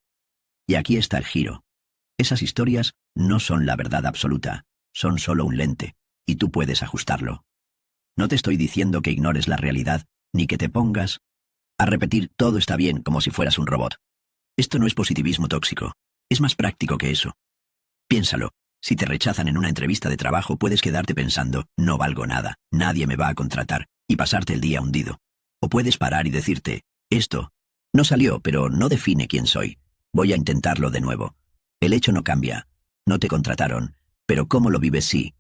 Y aquí está el giro. Esas historias no son la verdad absoluta, son solo un lente, y tú puedes ajustarlo. No te estoy diciendo que ignores la realidad, ni que te pongas a repetir todo está bien como si fueras un robot. Esto no es positivismo tóxico, es más práctico que eso. Piénsalo, si te rechazan en una entrevista de trabajo puedes quedarte pensando, no valgo nada, nadie me va a contratar, y pasarte el día hundido. O puedes parar y decirte, esto no salió, pero no define quién soy. Voy a intentarlo de nuevo. El hecho no cambia, no te contrataron, pero cómo lo vives sí.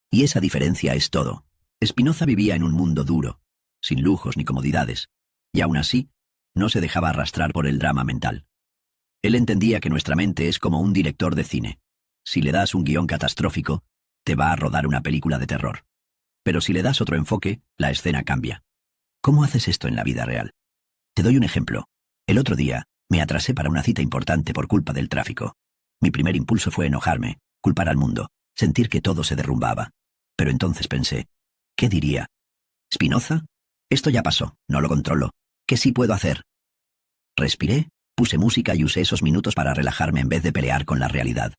Y esa diferencia es todo. Spinoza vivía en un mundo duro, sin lujos ni comodidades, y aún así, no se dejaba arrastrar por el drama mental. Él entendía que nuestra mente es como un director de cine. Si le das un guión catastrófico, te va a rodar una película de terror. Pero si le das otro enfoque, la escena cambia. ¿Cómo haces esto en la vida real? Te doy un ejemplo. El otro día, me atrasé para una cita importante por culpa del tráfico. Mi primer impulso fue enojarme, culpar al mundo, sentir que todo se derrumbaba. Pero entonces pensé, ¿qué diría? ¿Spinoza? Esto ya pasó, no lo controlo. ¿Qué sí puedo hacer? Respiré, puse música y usé esos minutos para relajarme en vez de pelear con la realidad.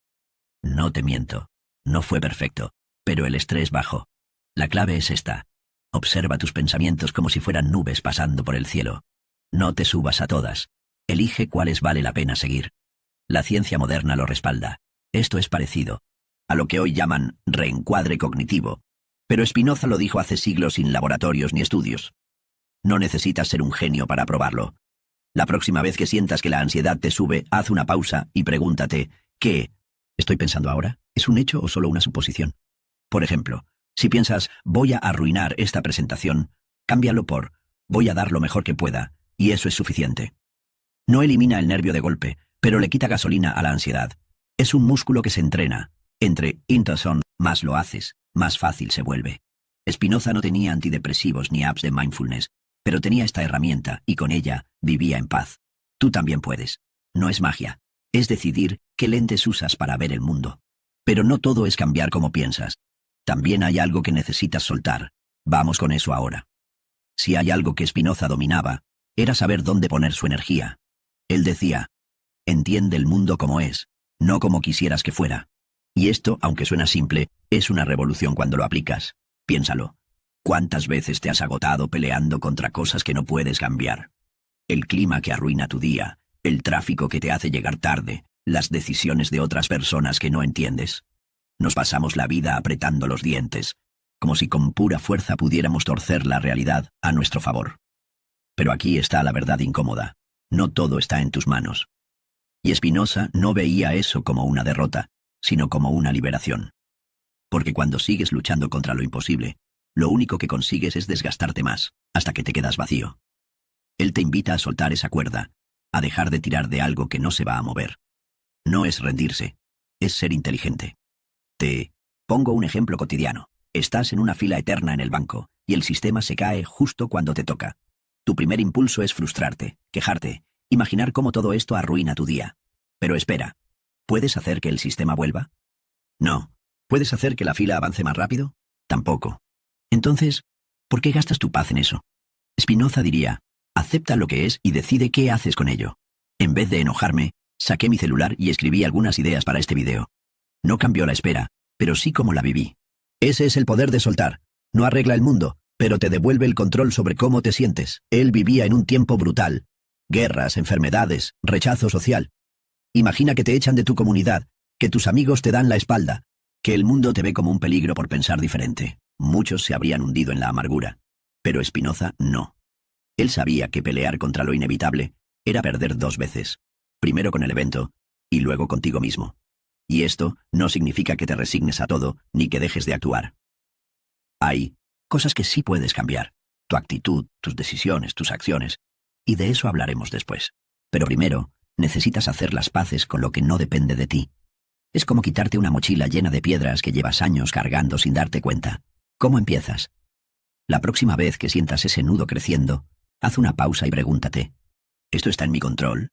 No te miento, no fue perfecto, pero el estrés bajó. La clave es esta. Observa tus pensamientos como si fueran nubes pasando por el cielo. No te subas a todas. Elige cuáles vale la pena seguir. La ciencia moderna lo respalda. Esto es parecido a lo que hoy llaman reencuadre cognitivo. Pero Spinoza lo dijo hace siglos sin laboratorios ni estudios. No necesitas ser un genio para probarlo. La próxima vez que sientas que la ansiedad te sube, haz una pausa y pregúntate, ¿qué estoy pensando ahora? ¿Es un hecho o solo una suposición? Por ejemplo, si piensas, voy a arruinar esta presentación, cámbialo por, voy a dar lo mejor que pueda, y eso es suficiente. No elimina el nervio de golpe, pero le quita gasolina a la ansiedad. Es un músculo que se entrena. Entre Interson, más lo haces, más fácil se vuelve. Spinoza no tenía antidepresivos ni apps de mindfulness, pero tenía esta herramienta y con ella vivía en paz. Tú también puedes. No es magia. Es decidir qué lentes usas para ver el mundo. Pero no todo es cambiar como piensas. También hay algo que necesitas soltar. Vamos con eso ahora. Si hay algo que Spinoza dominaba, era saber dónde poner su energía. Él decía, entiende el mundo como es, no como quisieras que fuera. Y esto, aunque suena simple, es una revolución cuando lo aplicas. Piénsalo. ¿Cuántas veces te has agotado peleando contra cosas que no puedes cambiar? El clima que arruina tu día, el tráfico que te hace llegar tarde, las decisiones de otras personas que no entiendes. Nos pasamos la vida apretando los dientes, como si con pura fuerza pudiéramos torcer la realidad a nuestro favor. Pero aquí está la verdad incómoda. No todo está en tus manos. Y Spinoza no veía eso como una derrota, sino como una liberación. Porque cuando sigues luchando contra lo imposible, lo único que consigues es desgastarte más, hasta que te quedas vacío. Él te invita a soltar esa cuerda, a dejar de tirar de algo que no se va a mover. No es rendirse, es ser inteligente. Te pongo un ejemplo cotidiano. Estás en una fila eterna en el banco, y el sistema se cae justo cuando te toca. Tu primer impulso es frustrarte, quejarte, imaginar cómo todo esto arruina tu día. Pero espera, ¿puedes hacer que el sistema vuelva? No. ¿Puedes hacer que la fila avance más rápido? Tampoco. Entonces, ¿por qué gastas tu paz en eso? Spinoza diría, acepta lo que es y decide qué haces con ello. En vez de enojarme, saqué mi celular y escribí algunas ideas para este video. No cambió la espera, pero sí cómo la viví. Ese es el poder de soltar. No arregla el mundo, pero te devuelve el control sobre cómo te sientes. Él vivía en un tiempo brutal. Guerras, enfermedades, rechazo social. Imagina que te echan de tu comunidad, que tus amigos te dan la espalda, que el mundo te ve como un peligro por pensar diferente. Muchos se habrían hundido en la amargura. Pero Spinoza no. Él sabía que pelear contra lo inevitable era perder dos veces. Primero con el evento, y luego contigo mismo. Y esto no significa que te resignes a todo, ni que dejes de actuar. Hay cosas que sí puedes cambiar. Tu actitud, tus decisiones, tus acciones. Y de eso hablaremos después. Pero primero, necesitas hacer las paces con lo que no depende de ti. Es como quitarte una mochila llena de piedras que llevas años cargando sin darte cuenta. ¿Cómo empiezas? La próxima vez que sientas ese nudo creciendo, haz una pausa y pregúntate, ¿esto está en mi control?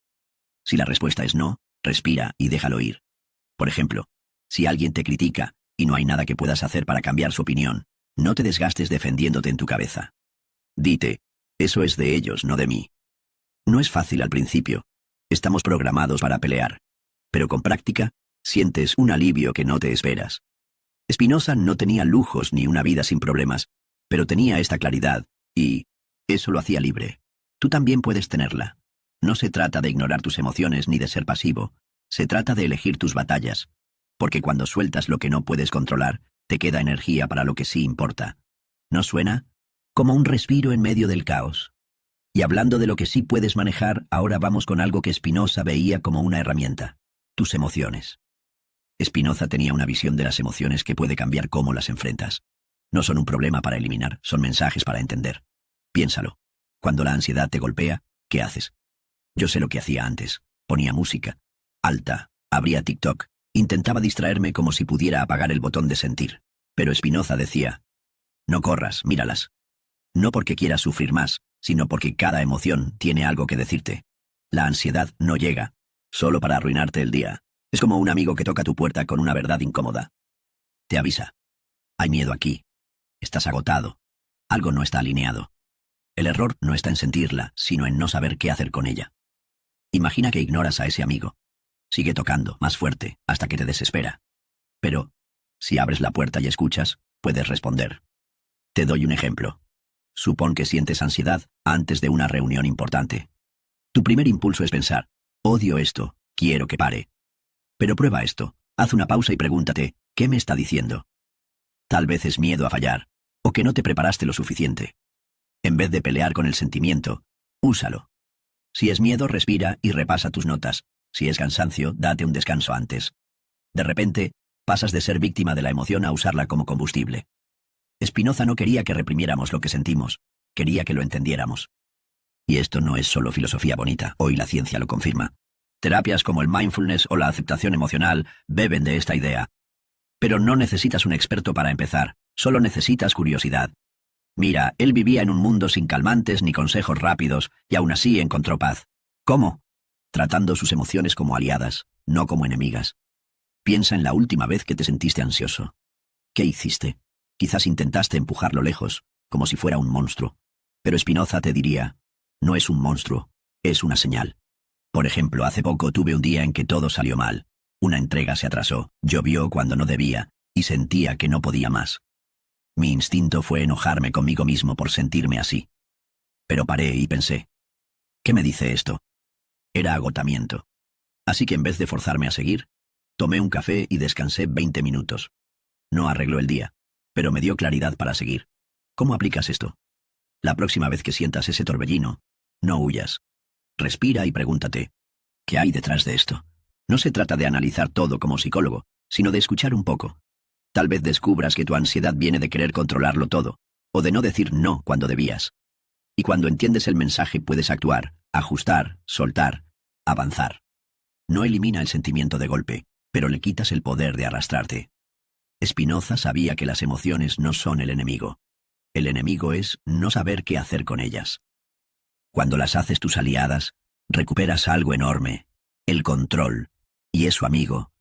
Si la respuesta es no, respira y déjalo ir. Por ejemplo, si alguien te critica y no hay nada que puedas hacer para cambiar su opinión, no te desgastes defendiéndote en tu cabeza. Dite, eso es de ellos, no de mí. No es fácil al principio. Estamos programados para pelear. Pero con práctica, sientes un alivio que no te esperas. Spinoza no tenía lujos ni una vida sin problemas, pero tenía esta claridad, y eso lo hacía libre. Tú también puedes tenerla. No se trata de ignorar tus emociones ni de ser pasivo. Se trata de elegir tus batallas. Porque cuando sueltas lo que no puedes controlar, te queda energía para lo que sí importa. ¿No suena? Como un respiro en medio del caos. Y hablando de lo que sí puedes manejar, ahora vamos con algo que Spinoza veía como una herramienta. Tus emociones. Spinoza tenía una visión de las emociones que puede cambiar cómo las enfrentas. No son un problema para eliminar, son mensajes para entender. Piénsalo. Cuando la ansiedad te golpea, ¿qué haces? Yo sé lo que hacía antes. Ponía música alta, abría TikTok, intentaba distraerme como si pudiera apagar el botón de sentir. Pero Spinoza decía, no corras, míralas. No porque quieras sufrir más, sino porque cada emoción tiene algo que decirte. La ansiedad no llega, solo para arruinarte el día. Es como un amigo que toca tu puerta con una verdad incómoda. Te avisa. Hay miedo aquí. Estás agotado. Algo no está alineado. El error no está en sentirla, sino en no saber qué hacer con ella. Imagina que ignoras a ese amigo. Sigue tocando, más fuerte, hasta que te desespera. Pero, si abres la puerta y escuchas, puedes responder. Te doy un ejemplo. Supón que sientes ansiedad antes de una reunión importante. Tu primer impulso es pensar, odio esto, quiero que pare. Pero prueba esto, haz una pausa y pregúntate, ¿qué me está diciendo? Tal vez es miedo a fallar, o que no te preparaste lo suficiente. En vez de pelear con el sentimiento, úsalo. Si es miedo, respira y repasa tus notas. Si es cansancio, date un descanso antes. De repente, pasas de ser víctima de la emoción a usarla como combustible. Spinoza no quería que reprimiéramos lo que sentimos, quería que lo entendiéramos. Y esto no es solo filosofía bonita, hoy la ciencia lo confirma. Terapias como el mindfulness o la aceptación emocional beben de esta idea. Pero no necesitas un experto para empezar, solo necesitas curiosidad. Mira, él vivía en un mundo sin calmantes ni consejos rápidos, y aún así encontró paz. ¿Cómo? Tratando sus emociones como aliadas, no como enemigas. Piensa en la última vez que te sentiste ansioso. ¿Qué hiciste? Quizás intentaste empujarlo lejos, como si fuera un monstruo. Pero Spinoza te diría, no es un monstruo, es una señal. Por ejemplo, hace poco tuve un día en que todo salió mal. Una entrega se atrasó, llovió cuando no debía, y sentía que no podía más. Mi instinto fue enojarme conmigo mismo por sentirme así. Pero paré y pensé, ¿qué me dice esto? Era agotamiento. Así que en vez de forzarme a seguir, tomé un café y descansé 20 minutos. No arregló el día, pero me dio claridad para seguir. ¿Cómo aplicas esto? La próxima vez que sientas ese torbellino, no huyas. Respira y pregúntate, ¿qué hay detrás de esto? No se trata de analizar todo como psicólogo, sino de escuchar un poco. Tal vez descubras que tu ansiedad viene de querer controlarlo todo, o de no decir no cuando debías. Y cuando entiendes el mensaje puedes actuar, ajustar, soltar, avanzar. No elimina el sentimiento de golpe, pero le quitas el poder de arrastrarte. Spinoza sabía que las emociones no son el enemigo. El enemigo es no saber qué hacer con ellas. Cuando las haces tus aliadas, recuperas algo enorme, el control, y eso, amigo,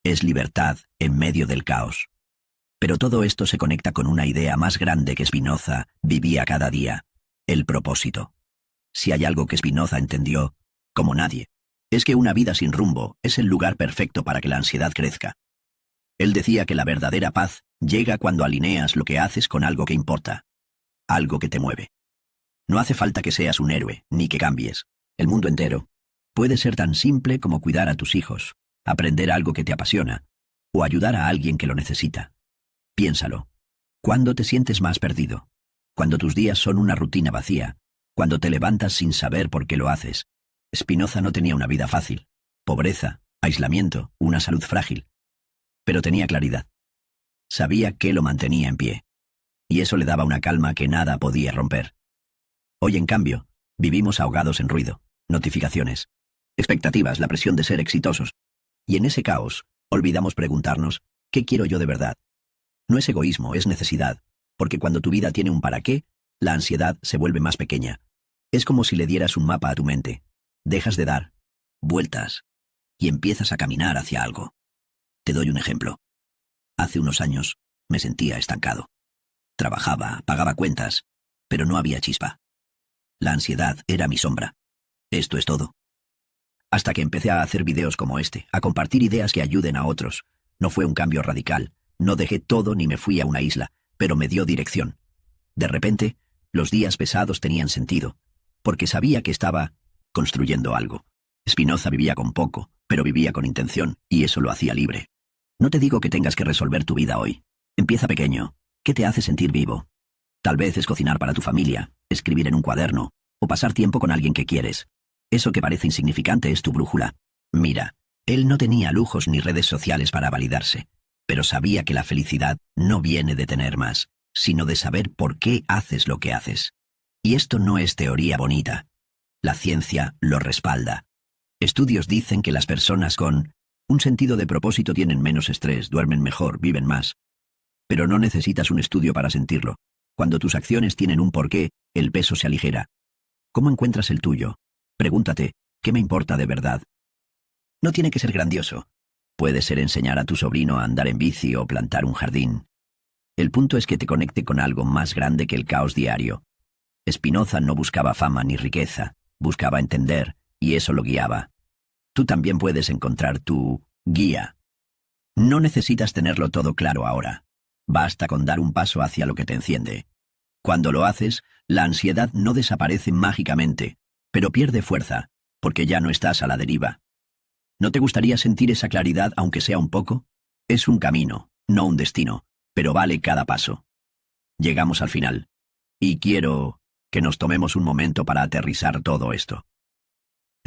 es libertad en medio del caos. Pero todo esto se conecta con una idea más grande que Spinoza vivía cada día, el propósito. Si hay algo que Spinoza entendió, como nadie, es que una vida sin rumbo es el lugar perfecto para que la ansiedad crezca. Él decía que la verdadera paz llega cuando alineas lo que haces con algo que importa, algo que te mueve. No hace falta que seas un héroe, ni que cambies el mundo entero. Puede ser tan simple como cuidar a tus hijos, aprender algo que te apasiona, o ayudar a alguien que lo necesita. Piénsalo. ¿Cuándo te sientes más perdido? Cuando tus días son una rutina vacía, cuando te levantas sin saber por qué lo haces. Spinoza no tenía una vida fácil, pobreza, aislamiento, una salud frágil. Pero tenía claridad. Sabía qué lo mantenía en pie. Y eso le daba una calma que nada podía romper. Hoy, en cambio, vivimos ahogados en ruido, notificaciones, expectativas, la presión de ser exitosos. Y en ese caos, olvidamos preguntarnos, ¿qué quiero yo de verdad? No es egoísmo, es necesidad, porque cuando tu vida tiene un para qué, la ansiedad se vuelve más pequeña. Es como si le dieras un mapa a tu mente. Dejas de dar vueltas y empiezas a caminar hacia algo. Te doy un ejemplo. Hace unos años me sentía estancado. Trabajaba, pagaba cuentas, pero no había chispa. La ansiedad era mi sombra. Esto es todo. Hasta que empecé a hacer videos como este, a compartir ideas que ayuden a otros. No fue un cambio radical. No dejé todo ni me fui a una isla, pero me dio dirección. De repente, los días pesados tenían sentido, porque sabía que estaba construyendo algo. Spinoza vivía con poco, pero vivía con intención, y eso lo hacía libre. No te digo que tengas que resolver tu vida hoy. Empieza pequeño. ¿Qué te hace sentir vivo? Tal vez es cocinar para tu familia, escribir en un cuaderno, o pasar tiempo con alguien que quieres. Eso que parece insignificante es tu brújula. Mira, él no tenía lujos ni redes sociales para validarse, pero sabía que la felicidad no viene de tener más, sino de saber por qué haces lo que haces. Y esto no es teoría bonita. La ciencia lo respalda. Estudios dicen que las personas con un sentido de propósito tienen menos estrés, duermen mejor, viven más. Pero no necesitas un estudio para sentirlo. Cuando tus acciones tienen un porqué, el peso se aligera. ¿Cómo encuentras el tuyo? Pregúntate, ¿qué me importa de verdad? No tiene que ser grandioso. Puede ser enseñar a tu sobrino a andar en bici o plantar un jardín. El punto es que te conecte con algo más grande que el caos diario. Spinoza no buscaba fama ni riqueza, buscaba entender, y eso lo guiaba. Tú también puedes encontrar tu guía. No necesitas tenerlo todo claro ahora. Basta con dar un paso hacia lo que te enciende. Cuando lo haces, la ansiedad no desaparece mágicamente, pero pierde fuerza, porque ya no estás a la deriva. ¿No te gustaría sentir esa claridad aunque sea un poco? Es un camino, no un destino, pero vale cada paso. Llegamos al final, y quiero que nos tomemos un momento para aterrizar todo esto.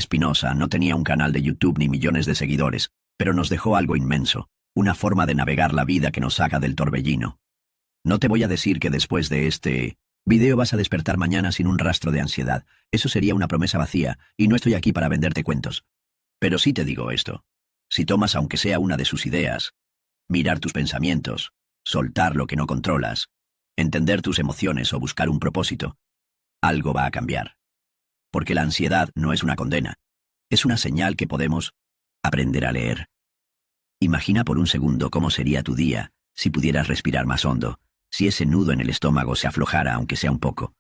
Spinoza no tenía un canal de YouTube ni millones de seguidores, pero nos dejó algo inmenso, una forma de navegar la vida que nos saca del torbellino. No te voy a decir que después de este video vas a despertar mañana sin un rastro de ansiedad. Eso sería una promesa vacía, y no estoy aquí para venderte cuentos. Pero sí te digo esto. Si tomas aunque sea una de sus ideas, mirar tus pensamientos, soltar lo que no controlas, entender tus emociones o buscar un propósito, algo va a cambiar. Porque la ansiedad no es una condena. Es una señal que podemos aprender a leer. Imagina por un segundo cómo sería tu día si pudieras respirar más hondo, si ese nudo en el estómago se aflojara aunque sea un poco.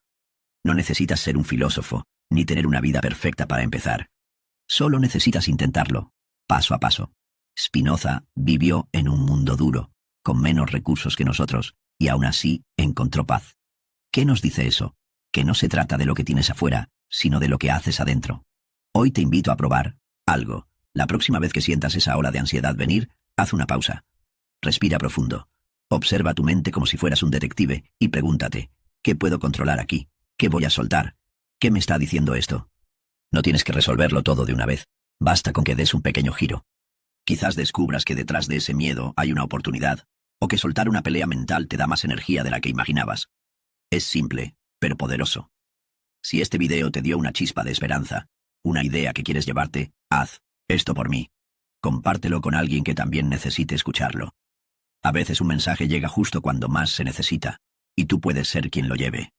No necesitas ser un filósofo, ni tener una vida perfecta para empezar. Solo necesitas intentarlo, paso a paso. Spinoza vivió en un mundo duro, con menos recursos que nosotros, y aún así encontró paz. ¿Qué nos dice eso? Que no se trata de lo que tienes afuera, sino de lo que haces adentro. Hoy te invito a probar algo. La próxima vez que sientas esa ola de ansiedad venir, haz una pausa. Respira profundo. Observa tu mente como si fueras un detective y pregúntate, ¿qué puedo controlar aquí? ¿Qué voy a soltar? ¿Qué me está diciendo esto? No tienes que resolverlo todo de una vez. Basta con que des un pequeño giro. Quizás descubras que detrás de ese miedo hay una oportunidad, o que soltar una pelea mental te da más energía de la que imaginabas. Es simple, pero poderoso. Si este video te dio una chispa de esperanza, una idea que quieres llevarte, haz esto por mí. Compártelo con alguien que también necesite escucharlo. A veces un mensaje llega justo cuando más se necesita, y tú puedes ser quien lo lleve.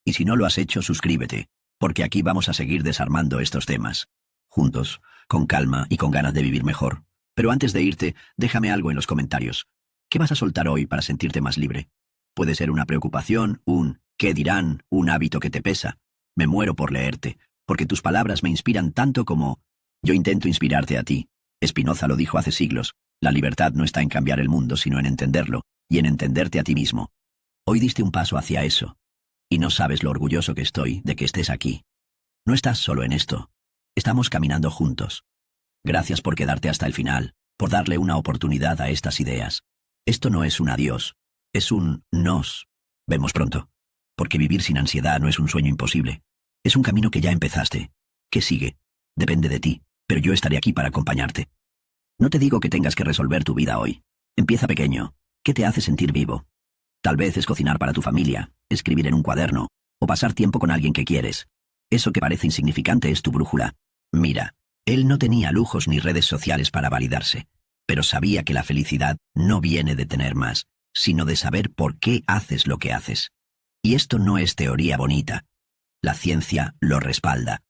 Y si no lo has hecho, suscríbete, porque aquí vamos a seguir desarmando estos temas. Juntos, con calma y con ganas de vivir mejor. Pero antes de irte, déjame algo en los comentarios. ¿Qué vas a soltar hoy para sentirte más libre? Puede ser una preocupación, un ¿qué dirán?, un hábito que te pesa. Me muero por leerte, porque tus palabras me inspiran tanto como yo intento inspirarte a ti. Spinoza lo dijo hace siglos. La libertad no está en cambiar el mundo, sino en entenderlo, y en entenderte a ti mismo. Hoy diste un paso hacia eso, y no sabes lo orgulloso que estoy de que estés aquí. No estás solo en esto. Estamos caminando juntos. Gracias por quedarte hasta el final, por darle una oportunidad a estas ideas. Esto no es un adiós, es un nos vemos pronto. Porque vivir sin ansiedad no es un sueño imposible. Es un camino que ya empezaste. ¿Qué sigue? Depende de ti, pero yo estaré aquí para acompañarte. No te digo que tengas que resolver tu vida hoy. Empieza pequeño. ¿Qué te hace sentir vivo? Tal vez es cocinar para tu familia, escribir en un cuaderno, o pasar tiempo con alguien que quieres. Eso que parece insignificante es tu brújula. Mira, él no tenía lujos ni redes sociales para validarse, pero sabía que la felicidad no viene de tener más, sino de saber por qué haces lo que haces. Y esto no es teoría bonita. La ciencia lo respalda.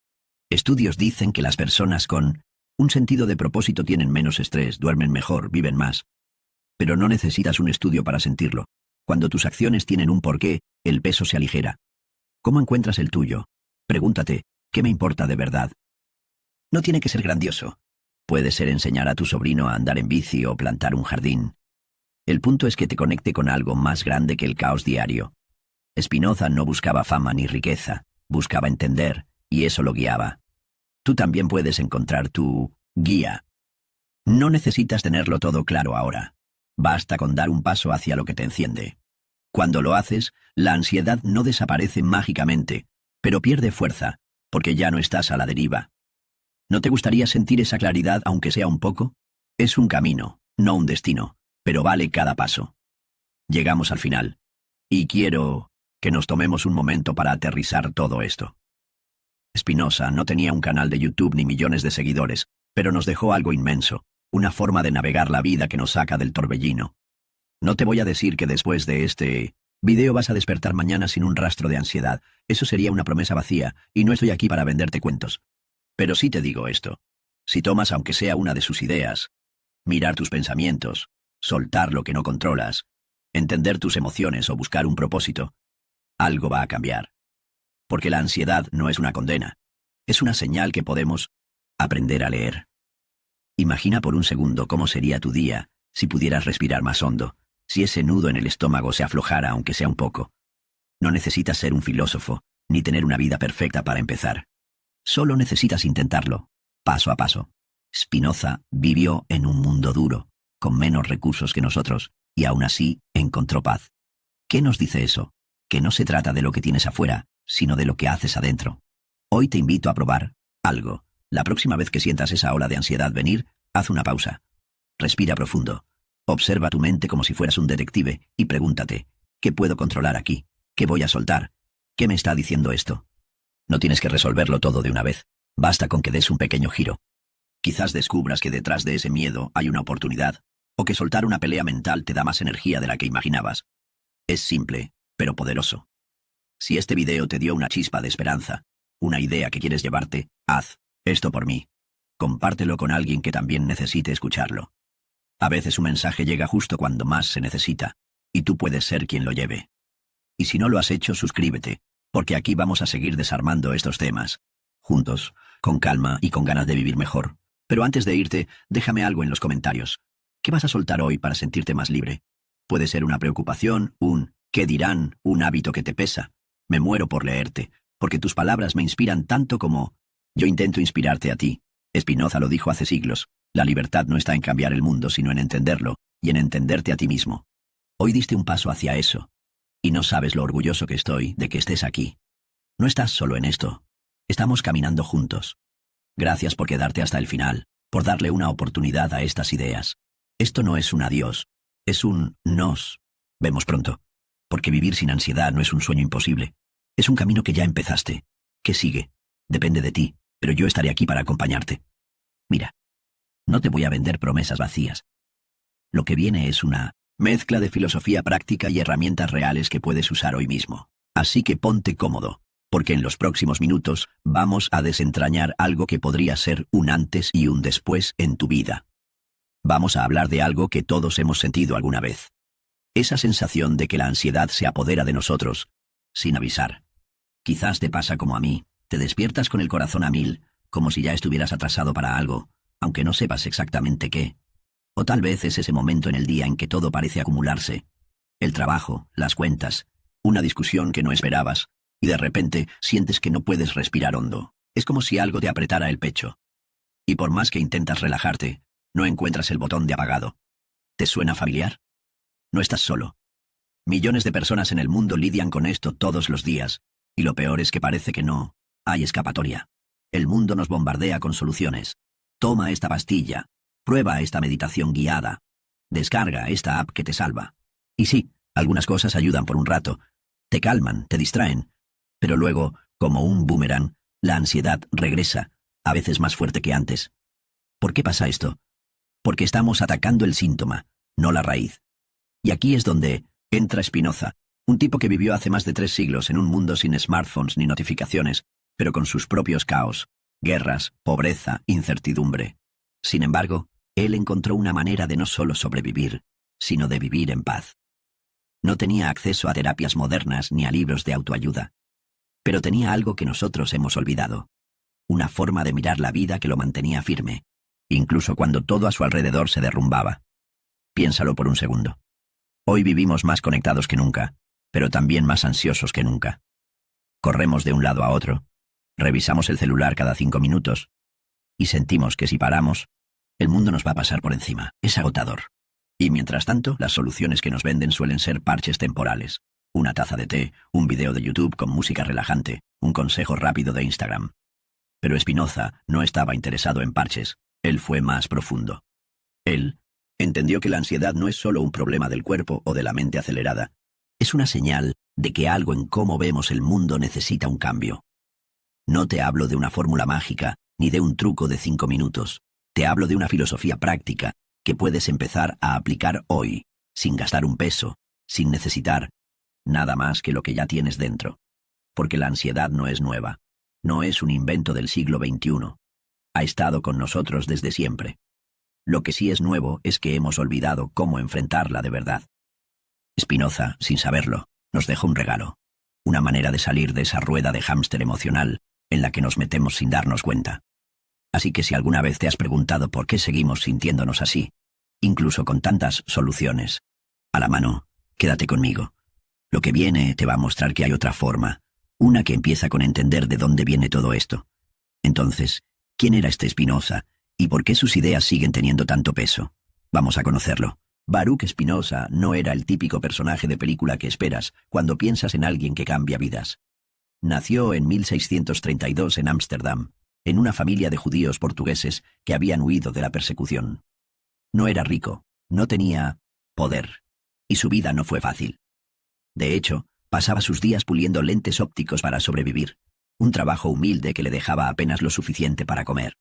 Estudios dicen que las personas con un sentido de propósito tienen menos estrés, duermen mejor, viven más. Pero no necesitas un estudio para sentirlo. Cuando tus acciones tienen un porqué, el peso se aligera. ¿Cómo encuentras el tuyo? Pregúntate, ¿qué me importa de verdad? No tiene que ser grandioso. Puede ser enseñar a tu sobrino a andar en bici o plantar un jardín. El punto es que te conecte con algo más grande que el caos diario. Spinoza no buscaba fama ni riqueza, buscaba entender, y eso lo guiaba. Tú también puedes encontrar tu guía. No necesitas tenerlo todo claro ahora. Basta con dar un paso hacia lo que te enciende. Cuando lo haces, la ansiedad no desaparece mágicamente, pero pierde fuerza, porque ya no estás a la deriva. ¿No te gustaría sentir esa claridad aunque sea un poco? Es un camino, no un destino, pero vale cada paso. Llegamos al final, y quiero que nos tomemos un momento para aterrizar todo esto. Spinoza no tenía un canal de YouTube ni millones de seguidores, pero nos dejó algo inmenso, una forma de navegar la vida que nos saca del torbellino. No te voy a decir que después de este video vas a despertar mañana sin un rastro de ansiedad. Eso sería una promesa vacía, y no estoy aquí para venderte cuentos. Pero sí te digo esto. Si tomas aunque sea una de sus ideas, mirar tus pensamientos, soltar lo que no controlas, entender tus emociones o buscar un propósito, algo va a cambiar. Porque la ansiedad no es una condena. Es una señal que podemos aprender a leer. Imagina por un segundo cómo sería tu día si pudieras respirar más hondo, si ese nudo en el estómago se aflojara aunque sea un poco. No necesitas ser un filósofo, ni tener una vida perfecta para empezar. Solo necesitas intentarlo, paso a paso. Spinoza vivió en un mundo duro, con menos recursos que nosotros, y aún así encontró paz. ¿Qué nos dice eso? Que no se trata de lo que tienes afuera, sino de lo que haces adentro. Hoy te invito a probar algo. La próxima vez que sientas esa ola de ansiedad venir, haz una pausa. Respira profundo. Observa tu mente como si fueras un detective y pregúntate, ¿qué puedo controlar aquí? ¿Qué voy a soltar? ¿Qué me está diciendo esto? No tienes que resolverlo todo de una vez. Basta con que des un pequeño giro. Quizás descubras que detrás de ese miedo hay una oportunidad, o que soltar una pelea mental te da más energía de la que imaginabas. Es simple, pero poderoso. Si este video te dio una chispa de esperanza, una idea que quieres llevarte, haz esto por mí. Compártelo con alguien que también necesite escucharlo. A veces un mensaje llega justo cuando más se necesita, y tú puedes ser quien lo lleve. Y si no lo has hecho, suscríbete, porque aquí vamos a seguir desarmando estos temas, juntos, con calma y con ganas de vivir mejor. Pero antes de irte, déjame algo en los comentarios. ¿Qué vas a soltar hoy para sentirte más libre? Puede ser una preocupación, un ¿qué dirán?, un hábito que te pesa. Me muero por leerte, porque tus palabras me inspiran tanto como yo intento inspirarte a ti. Spinoza lo dijo hace siglos. La libertad no está en cambiar el mundo, sino en entenderlo, y en entenderte a ti mismo. Hoy diste un paso hacia eso, y no sabes lo orgulloso que estoy de que estés aquí. No estás solo en esto. Estamos caminando juntos. Gracias por quedarte hasta el final, por darle una oportunidad a estas ideas. Esto no es un adiós, es un nos vemos pronto. Porque vivir sin ansiedad no es un sueño imposible. Es un camino que ya empezaste. ¿Qué sigue? Depende de ti, pero yo estaré aquí para acompañarte. Mira, no te voy a vender promesas vacías. Lo que viene es una mezcla de filosofía práctica y herramientas reales que puedes usar hoy mismo. Así que ponte cómodo, porque en los próximos minutos vamos a desentrañar algo que podría ser un antes y un después en tu vida. Vamos a hablar de algo que todos hemos sentido alguna vez. Esa sensación de que la ansiedad se apodera de nosotros, sin avisar. Quizás te pasa como a mí, te despiertas con el corazón a mil, como si ya estuvieras atrasado para algo, aunque no sepas exactamente qué. O tal vez es ese momento en el día en que todo parece acumularse. El trabajo, las cuentas, una discusión que no esperabas, y de repente sientes que no puedes respirar hondo. Es como si algo te apretara el pecho. Y por más que intentas relajarte, no encuentras el botón de apagado. ¿Te suena familiar? No estás solo. Millones de personas en el mundo lidian con esto todos los días, y lo peor es que parece que no hay escapatoria. El mundo nos bombardea con soluciones. Toma esta pastilla, prueba esta meditación guiada, descarga esta app que te salva. Y sí, algunas cosas ayudan por un rato, te calman, te distraen, pero luego, como un boomerang, la ansiedad regresa, a veces más fuerte que antes. ¿Por qué pasa esto? Porque estamos atacando el síntoma, no la raíz. Y aquí es donde entra Spinoza, un tipo que vivió hace más de 3 siglos en un mundo sin smartphones ni notificaciones, pero con sus propios caos, guerras, pobreza, incertidumbre. Sin embargo, él encontró una manera de no solo sobrevivir, sino de vivir en paz. No tenía acceso a terapias modernas ni a libros de autoayuda, pero tenía algo que nosotros hemos olvidado, una forma de mirar la vida que lo mantenía firme, incluso cuando todo a su alrededor se derrumbaba. Piénsalo por un segundo. Hoy vivimos más conectados que nunca, pero también más ansiosos que nunca. Corremos de un lado a otro, revisamos el celular cada 5 minutos, y sentimos que si paramos, el mundo nos va a pasar por encima. Es agotador. Y mientras tanto, las soluciones que nos venden suelen ser parches temporales. Una taza de té, un video de YouTube con música relajante, un consejo rápido de Instagram. Pero Spinoza no estaba interesado en parches, él fue más profundo. Él entendió que la ansiedad no es solo un problema del cuerpo o de la mente acelerada, es una señal de que algo en cómo vemos el mundo necesita un cambio. No te hablo de una fórmula mágica, ni de un truco de 5 minutos. Te hablo de una filosofía práctica que puedes empezar a aplicar hoy, sin gastar un peso, sin necesitar nada más que lo que ya tienes dentro. Porque la ansiedad no es nueva, no es un invento del siglo XXI. Ha estado con nosotros desde siempre. Lo que sí es nuevo es que hemos olvidado cómo enfrentarla de verdad. Spinoza, sin saberlo, nos dejó un regalo, una manera de salir de esa rueda de hámster emocional en la que nos metemos sin darnos cuenta. Así que si alguna vez te has preguntado por qué seguimos sintiéndonos así, incluso con tantas soluciones a la mano, quédate conmigo. Lo que viene te va a mostrar que hay otra forma, una que empieza con entender de dónde viene todo esto. Entonces, ¿quién era este Spinoza y por qué sus ideas siguen teniendo tanto peso? Vamos a conocerlo. Baruch Spinoza no era el típico personaje de película que esperas cuando piensas en alguien que cambia vidas. Nació en 1632 en Ámsterdam, en una familia de judíos portugueses que habían huido de la persecución. No era rico, no tenía poder, y su vida no fue fácil. De hecho, pasaba sus días puliendo lentes ópticos para sobrevivir, un trabajo humilde que le dejaba apenas lo suficiente para comer.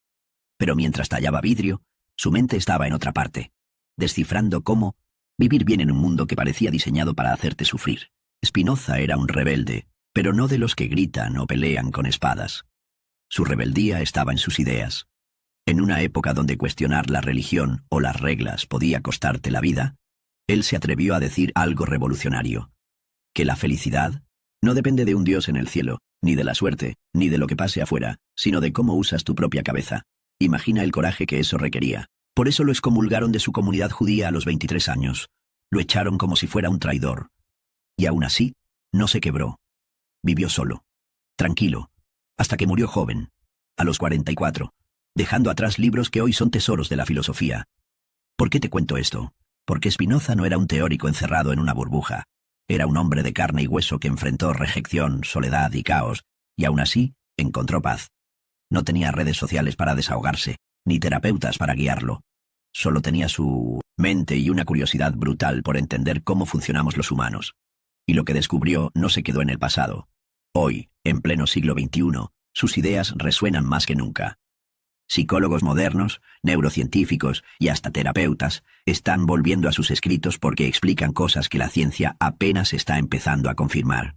Pero mientras tallaba vidrio, su mente estaba en otra parte, descifrando cómo vivir bien en un mundo que parecía diseñado para hacerte sufrir. Spinoza era un rebelde, pero no de los que gritan o pelean con espadas. Su rebeldía estaba en sus ideas. En una época donde cuestionar la religión o las reglas podía costarte la vida, él se atrevió a decir algo revolucionario: que la felicidad no depende de un Dios en el cielo, ni de la suerte, ni de lo que pase afuera, sino de cómo usas tu propia cabeza. Imagina el coraje que eso requería. Por eso lo excomulgaron de su comunidad judía a los 23 años. Lo echaron como si fuera un traidor. Y aún así, no se quebró. Vivió solo, tranquilo, hasta que murió joven, a los 44, dejando atrás libros que hoy son tesoros de la filosofía. ¿Por qué te cuento esto? Porque Spinoza no era un teórico encerrado en una burbuja. Era un hombre de carne y hueso que enfrentó rejección, soledad y caos, y aún así encontró paz. No tenía redes sociales para desahogarse, ni terapeutas para guiarlo. Solo tenía su mente y una curiosidad brutal por entender cómo funcionamos los humanos. Y lo que descubrió no se quedó en el pasado. Hoy, en pleno siglo XXI, sus ideas resuenan más que nunca. Psicólogos modernos, neurocientíficos y hasta terapeutas están volviendo a sus escritos porque explican cosas que la ciencia apenas está empezando a confirmar.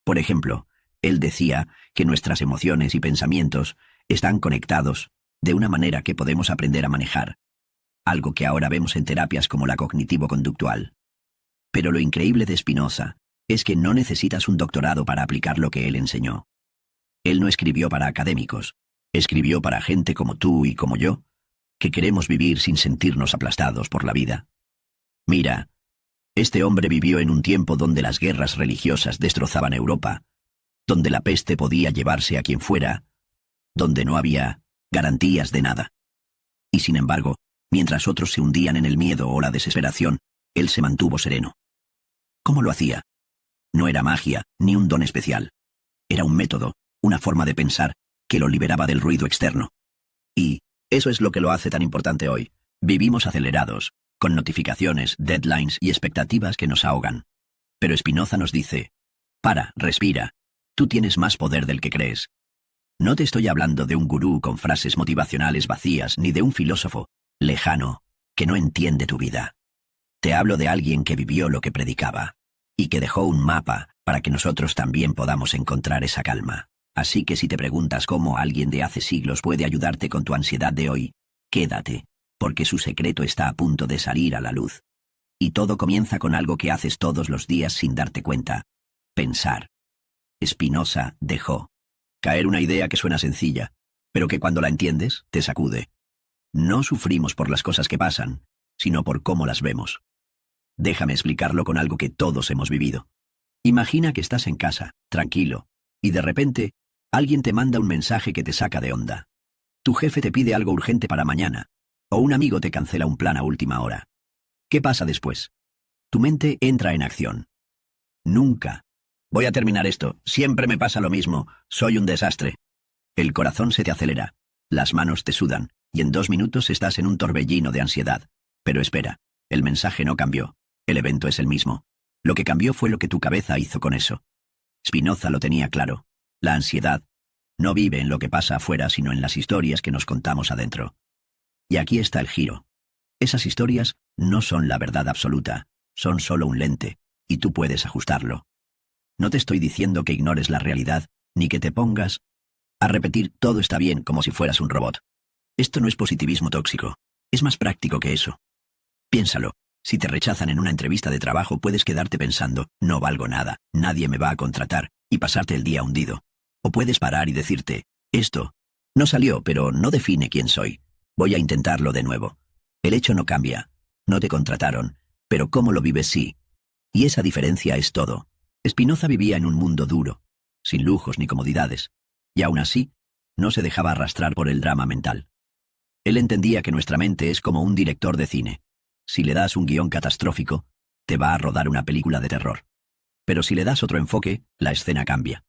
Por ejemplo, él decía que nuestras emociones y pensamientos están conectados de una manera que podemos aprender a manejar, algo que ahora vemos en terapias como la cognitivo-conductual. Pero lo increíble de Spinoza es que no necesitas un doctorado para aplicar lo que él enseñó. Él no escribió para académicos, escribió para gente como tú y como yo, que queremos vivir sin sentirnos aplastados por la vida. Mira, este hombre vivió en un tiempo donde las guerras religiosas destrozaban Europa, donde la peste podía llevarse a quien fuera, donde no había garantías de nada. Y sin embargo, mientras otros se hundían en el miedo o la desesperación, él se mantuvo sereno. ¿Cómo lo hacía? No era magia, ni un don especial. Era un método, una forma de pensar que lo liberaba del ruido externo. Y eso es lo que lo hace tan importante hoy. Vivimos acelerados, con notificaciones, deadlines y expectativas que nos ahogan. Pero Spinoza nos dice: para, respira. Tú tienes más poder del que crees. No te estoy hablando de un gurú con frases motivacionales vacías ni de un filósofo lejano que no entiende tu vida. Te hablo de alguien que vivió lo que predicaba y que dejó un mapa para que nosotros también podamos encontrar esa calma. Así que si te preguntas cómo alguien de hace siglos puede ayudarte con tu ansiedad de hoy, quédate, porque su secreto está a punto de salir a la luz. Y todo comienza con algo que haces todos los días sin darte cuenta: pensar. Spinoza dejó caer una idea que suena sencilla, pero que cuando la entiendes, te sacude. No sufrimos por las cosas que pasan, sino por cómo las vemos. Déjame explicarlo con algo que todos hemos vivido. Imagina que estás en casa, tranquilo, y de repente, alguien te manda un mensaje que te saca de onda. Tu jefe te pide algo urgente para mañana, o un amigo te cancela un plan a última hora. ¿Qué pasa después? Tu mente entra en acción. Nunca. Voy a terminar esto, siempre me pasa lo mismo, soy un desastre. El corazón se te acelera, las manos te sudan, y en 2 minutos estás en un torbellino de ansiedad. Pero espera, el mensaje no cambió, el evento es el mismo. Lo que cambió fue lo que tu cabeza hizo con eso. Spinoza lo tenía claro. La ansiedad no vive en lo que pasa afuera, sino en las historias que nos contamos adentro. Y aquí está el giro. Esas historias no son la verdad absoluta, son solo un lente, y tú puedes ajustarlo. No te estoy diciendo que ignores la realidad, ni que te pongas a repetir todo está bien como si fueras un robot. Esto no es positivismo tóxico, es más práctico que eso. Piénsalo, si te rechazan en una entrevista de trabajo puedes quedarte pensando, no valgo nada, nadie me va a contratar, y pasarte el día hundido. O puedes parar y decirte, esto no salió, pero no define quién soy. Voy a intentarlo de nuevo. El hecho no cambia, no te contrataron, pero cómo lo vives sí. Y esa diferencia es todo. Spinoza vivía en un mundo duro, sin lujos ni comodidades, y aún así, no se dejaba arrastrar por el drama mental. Él entendía que nuestra mente es como un director de cine. Si le das un guión catastrófico, te va a rodar una película de terror. Pero si le das otro enfoque, la escena cambia.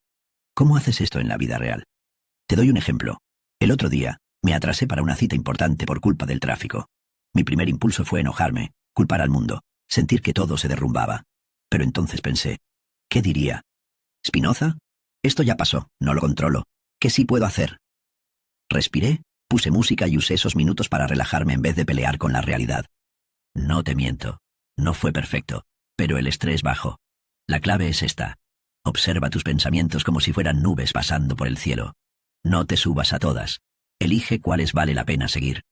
¿Cómo haces esto en la vida real? Te doy un ejemplo. El otro día, me atrasé para una cita importante por culpa del tráfico. Mi primer impulso fue enojarme, culpar al mundo, sentir que todo se derrumbaba. Pero entonces pensé, ¿qué diría? ¿Spinoza? Esto ya pasó, no lo controlo. ¿Qué sí puedo hacer? Respiré, puse música y usé esos minutos para relajarme en vez de pelear con la realidad. No te miento, no fue perfecto, pero el estrés bajó. La clave es esta. Observa tus pensamientos como si fueran nubes pasando por el cielo. No te subas a todas. Elige cuáles vale la pena seguir.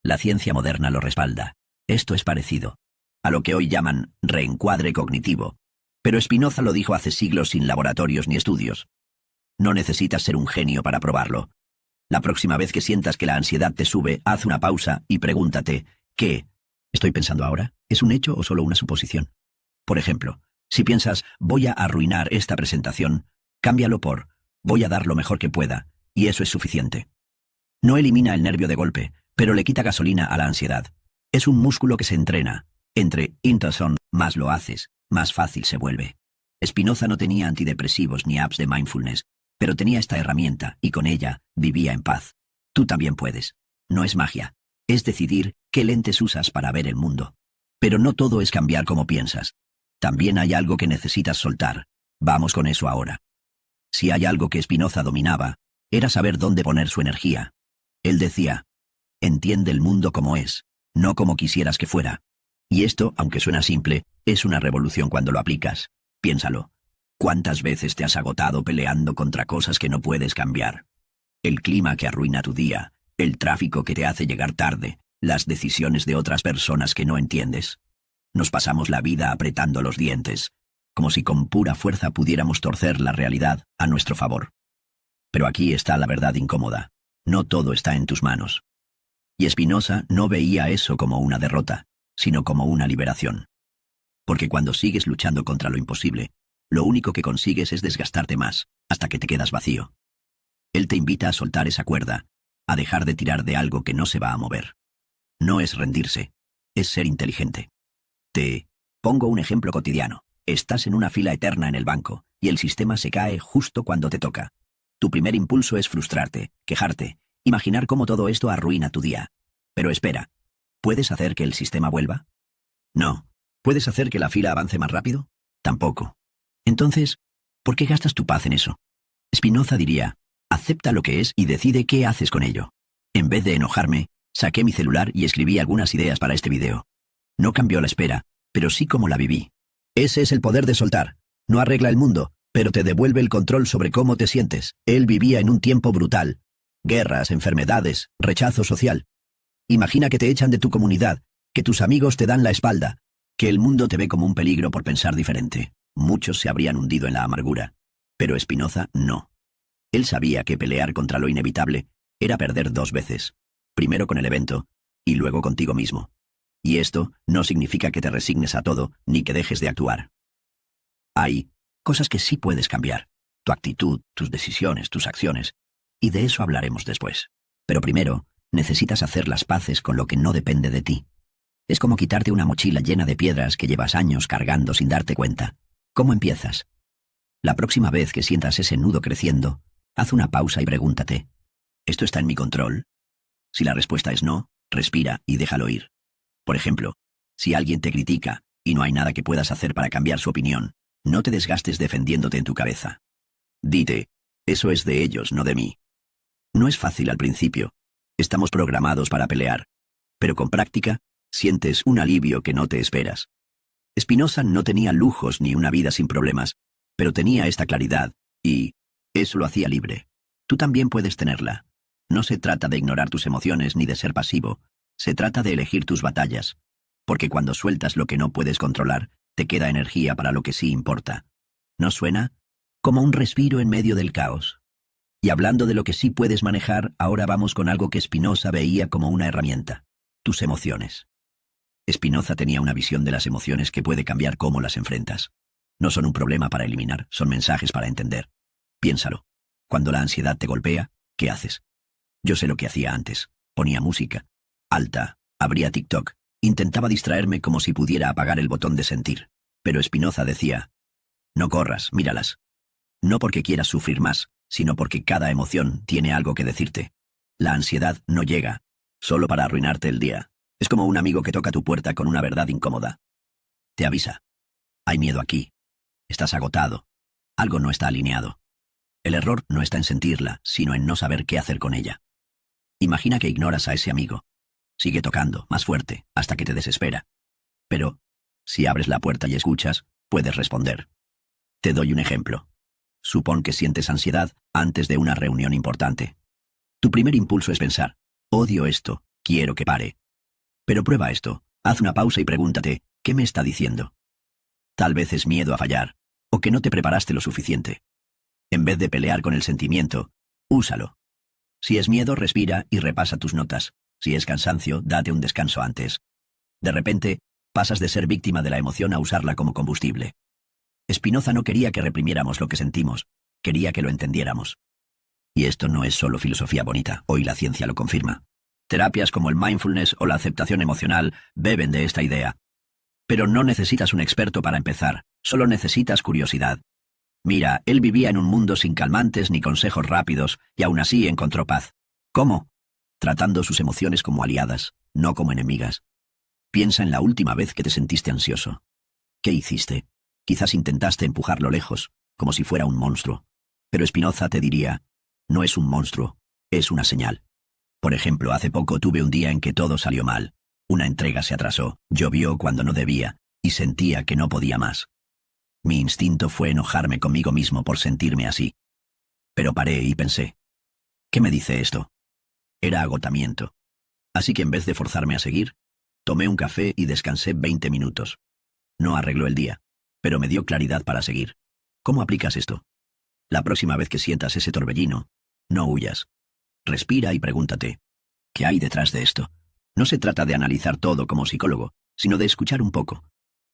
La ciencia moderna lo respalda. Esto es parecido a lo que hoy llaman reencuadre cognitivo. Pero Spinoza lo dijo hace siglos sin laboratorios ni estudios. No necesitas ser un genio para probarlo. La próxima vez que sientas que la ansiedad te sube, haz una pausa y pregúntate, ¿qué estoy pensando ahora? ¿Es un hecho o solo una suposición? Por ejemplo, si piensas, voy a arruinar esta presentación, cámbialo por, voy a dar lo mejor que pueda, y eso es suficiente. No elimina el nervio de golpe, pero le quita gasolina a la ansiedad. Es un músculo que se entrena. Entre intención, más lo haces, más fácil se vuelve. Spinoza no tenía antidepresivos ni apps de mindfulness, pero tenía esta herramienta y con ella vivía en paz. Tú también puedes. No es magia. Es decidir qué lentes usas para ver el mundo. Pero no todo es cambiar como piensas. También hay algo que necesitas soltar. Vamos con eso ahora. Si hay algo que Spinoza dominaba, era saber dónde poner su energía. Él decía, entiende el mundo como es, no como quisieras que fuera. Y esto, aunque suena simple, es una revolución cuando lo aplicas. Piénsalo. ¿Cuántas veces te has agotado peleando contra cosas que no puedes cambiar? El clima que arruina tu día, el tráfico que te hace llegar tarde, las decisiones de otras personas que no entiendes. Nos pasamos la vida apretando los dientes, como si con pura fuerza pudiéramos torcer la realidad a nuestro favor. Pero aquí está la verdad incómoda. No todo está en tus manos. Y Spinoza no veía eso como una derrota, sino como una liberación. Porque cuando sigues luchando contra lo imposible, lo único que consigues es desgastarte más, hasta que te quedas vacío. Él te invita a soltar esa cuerda, a dejar de tirar de algo que no se va a mover. No es rendirse, es ser inteligente. Te pongo un ejemplo cotidiano. Estás en una fila eterna en el banco, y el sistema se cae justo cuando te toca. Tu primer impulso es frustrarte, quejarte, imaginar cómo todo esto arruina tu día. Pero espera, ¿puedes hacer que el sistema vuelva? No. ¿Puedes hacer que la fila avance más rápido? Tampoco. Entonces, ¿por qué gastas tu paz en eso? Spinoza diría, acepta lo que es y decide qué haces con ello. En vez de enojarme, saqué mi celular y escribí algunas ideas para este video. No cambió la espera, pero sí como la viví. Ese es el poder de soltar. No arregla el mundo, pero te devuelve el control sobre cómo te sientes. Él vivía en un tiempo brutal. Guerras, enfermedades, rechazo social. Imagina que te echan de tu comunidad, que tus amigos te dan la espalda, que el mundo te ve como un peligro por pensar diferente. Muchos se habrían hundido en la amargura. Pero Spinoza no. Él sabía que pelear contra lo inevitable era perder dos veces. Primero con el evento, y luego contigo mismo. Y esto no significa que te resignes a todo, ni que dejes de actuar. Hay cosas que sí puedes cambiar. Tu actitud, tus decisiones, tus acciones. Y de eso hablaremos después. Pero primero, necesitas hacer las paces con lo que no depende de ti. Es como quitarte una mochila llena de piedras que llevas años cargando sin darte cuenta. ¿Cómo empiezas? La próxima vez que sientas ese nudo creciendo, haz una pausa y pregúntate, ¿esto está en mi control? Si la respuesta es no, respira y déjalo ir. Por ejemplo, si alguien te critica y no hay nada que puedas hacer para cambiar su opinión, no te desgastes defendiéndote en tu cabeza. Dite, eso es de ellos, no de mí. No es fácil al principio. Estamos programados para pelear. Pero con práctica, sientes un alivio que no te esperas. Spinoza no tenía lujos ni una vida sin problemas, pero tenía esta claridad, y eso lo hacía libre. Tú también puedes tenerla. No se trata de ignorar tus emociones ni de ser pasivo. Se trata de elegir tus batallas. Porque cuando sueltas lo que no puedes controlar, te queda energía para lo que sí importa. ¿No suena? Como un respiro en medio del caos. Y hablando de lo que sí puedes manejar, ahora vamos con algo que Spinoza veía como una herramienta. Tus emociones. Spinoza tenía una visión de las emociones que puede cambiar cómo las enfrentas. No son un problema para eliminar, son mensajes para entender. Piénsalo. Cuando la ansiedad te golpea, ¿qué haces? Yo sé lo que hacía antes. Ponía música alta, abría TikTok, intentaba distraerme como si pudiera apagar el botón de sentir. Pero Spinoza decía, no corras, míralas. No porque quieras sufrir más, sino porque cada emoción tiene algo que decirte. La ansiedad no llega, solo para arruinarte el día. Es como un amigo que toca tu puerta con una verdad incómoda. Te avisa. Hay miedo aquí. Estás agotado. Algo no está alineado. El error no está en sentirla, sino en no saber qué hacer con ella. Imagina que ignoras a ese amigo. Sigue tocando, más fuerte, hasta que te desespera. Pero, si abres la puerta y escuchas, puedes responder. Te doy un ejemplo. Supón que sientes ansiedad antes de una reunión importante. Tu primer impulso es pensar, odio esto, quiero que pare. Pero prueba esto, haz una pausa y pregúntate, ¿qué me está diciendo? Tal vez es miedo a fallar, o que no te preparaste lo suficiente. En vez de pelear con el sentimiento, úsalo. Si es miedo, respira y repasa tus notas. Si es cansancio, date un descanso antes. De repente, pasas de ser víctima de la emoción a usarla como combustible. Spinoza no quería que reprimiéramos lo que sentimos, quería que lo entendiéramos. Y esto no es solo filosofía bonita, hoy la ciencia lo confirma. Terapias como el mindfulness o la aceptación emocional beben de esta idea. Pero no necesitas un experto para empezar, solo necesitas curiosidad. Mira, él vivía en un mundo sin calmantes ni consejos rápidos, y aún así encontró paz. ¿Cómo? Tratando sus emociones como aliadas, no como enemigas. Piensa en la última vez que te sentiste ansioso. ¿Qué hiciste? Quizás intentaste empujarlo lejos, como si fuera un monstruo. Pero Spinoza te diría, no es un monstruo, es una señal. Por ejemplo, hace poco tuve un día en que todo salió mal. Una entrega se atrasó, llovió cuando no debía, y sentía que no podía más. Mi instinto fue enojarme conmigo mismo por sentirme así. Pero paré y pensé, ¿qué me dice esto? Era agotamiento. Así que en vez de forzarme a seguir, tomé un café y descansé 20 minutos. No arregló el día, pero me dio claridad para seguir. ¿Cómo aplicas esto? La próxima vez que sientas ese torbellino, no huyas. Respira y pregúntate, ¿qué hay detrás de esto? No se trata de analizar todo como psicólogo, sino de escuchar un poco.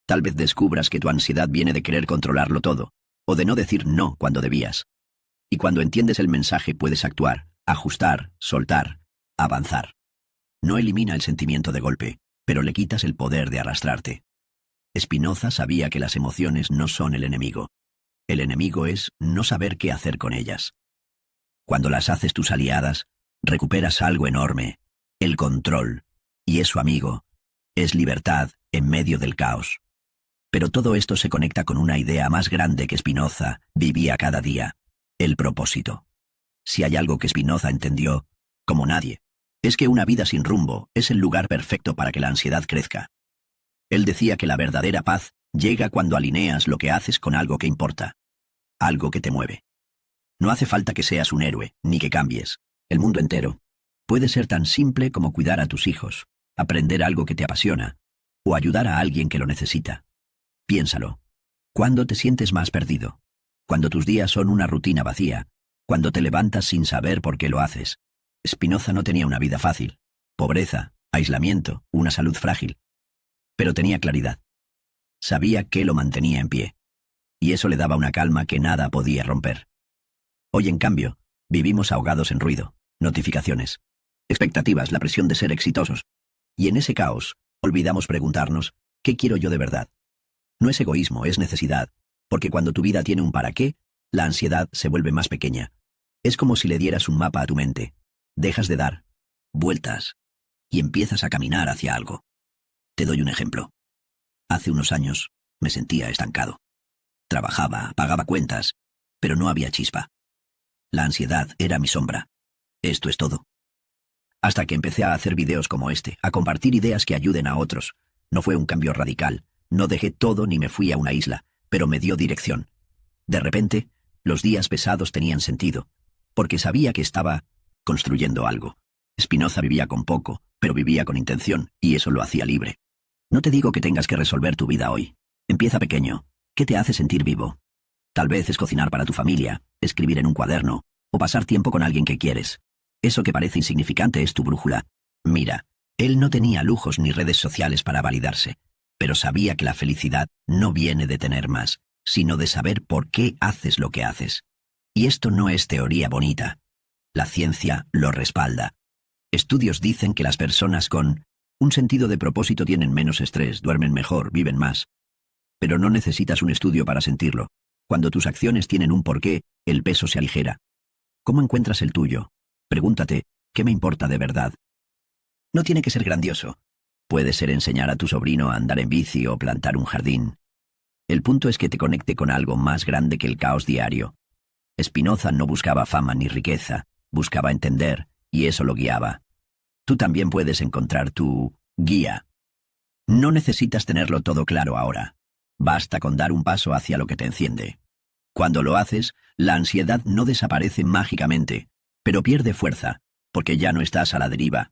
Tal vez descubras que tu ansiedad viene de querer controlarlo todo, o de no decir no cuando debías. Y cuando entiendes el mensaje puedes actuar, ajustar, soltar, avanzar. No elimina el sentimiento de golpe, pero le quitas el poder de arrastrarte. Spinoza sabía que las emociones no son el enemigo. El enemigo es no saber qué hacer con ellas. Cuando las haces tus aliadas, recuperas algo enorme, el control, y es su amigo, es libertad en medio del caos. Pero todo esto se conecta con una idea más grande que Spinoza vivía cada día, el propósito. Si hay algo que Spinoza entendió, como nadie, es que una vida sin rumbo es el lugar perfecto para que la ansiedad crezca. Él decía que la verdadera paz llega cuando alineas lo que haces con algo que importa, algo que te mueve. No hace falta que seas un héroe, ni que cambies el mundo entero. Puede ser tan simple como cuidar a tus hijos, aprender algo que te apasiona, o ayudar a alguien que lo necesita. Piénsalo. ¿Cuándo te sientes más perdido? Cuando tus días son una rutina vacía, cuando te levantas sin saber por qué lo haces. Spinoza no tenía una vida fácil, pobreza, aislamiento, una salud frágil. Pero tenía claridad. Sabía qué lo mantenía en pie. Y eso le daba una calma que nada podía romper. Hoy, en cambio, vivimos ahogados en ruido, notificaciones, expectativas, la presión de ser exitosos. Y en ese caos, olvidamos preguntarnos, ¿qué quiero yo de verdad? No es egoísmo, es necesidad, porque cuando tu vida tiene un para qué, la ansiedad se vuelve más pequeña. Es como si le dieras un mapa a tu mente. Dejas de dar vueltas y empiezas a caminar hacia algo. Te doy un ejemplo. Hace unos años me sentía estancado. Trabajaba, pagaba cuentas, pero no había chispa. La ansiedad era mi sombra. Esto es todo. Hasta que empecé a hacer videos como este, a compartir ideas que ayuden a otros. No fue un cambio radical. No dejé todo ni me fui a una isla, pero me dio dirección. De repente, los días pesados tenían sentido, porque sabía que estaba construyendo algo. Spinoza vivía con poco, pero vivía con intención, y eso lo hacía libre. No te digo que tengas que resolver tu vida hoy. Empieza pequeño. ¿Qué te hace sentir vivo? Tal vez es cocinar para tu familia, escribir en un cuaderno, o pasar tiempo con alguien que quieres. Eso que parece insignificante es tu brújula. Mira, él no tenía lujos ni redes sociales para validarse, pero sabía que la felicidad no viene de tener más, sino de saber por qué haces lo que haces. Y esto no es teoría bonita. La ciencia lo respalda. Estudios dicen que las personas con un sentido de propósito tienen menos estrés, duermen mejor, viven más. Pero no necesitas un estudio para sentirlo. Cuando tus acciones tienen un porqué, el peso se aligera. ¿Cómo encuentras el tuyo? Pregúntate, ¿Qué me importa de verdad? No tiene que ser grandioso. Puede ser enseñar a tu sobrino a andar en bici o plantar un jardín. El punto es que te conecte con algo más grande que el caos diario. Spinoza no buscaba fama ni riqueza, buscaba entender, y eso lo guiaba. Tú también puedes encontrar tu guía. No necesitas tenerlo todo claro ahora. Basta con dar un paso hacia lo que te enciende. Cuando lo haces, la ansiedad no desaparece mágicamente, pero pierde fuerza, porque ya no estás a la deriva.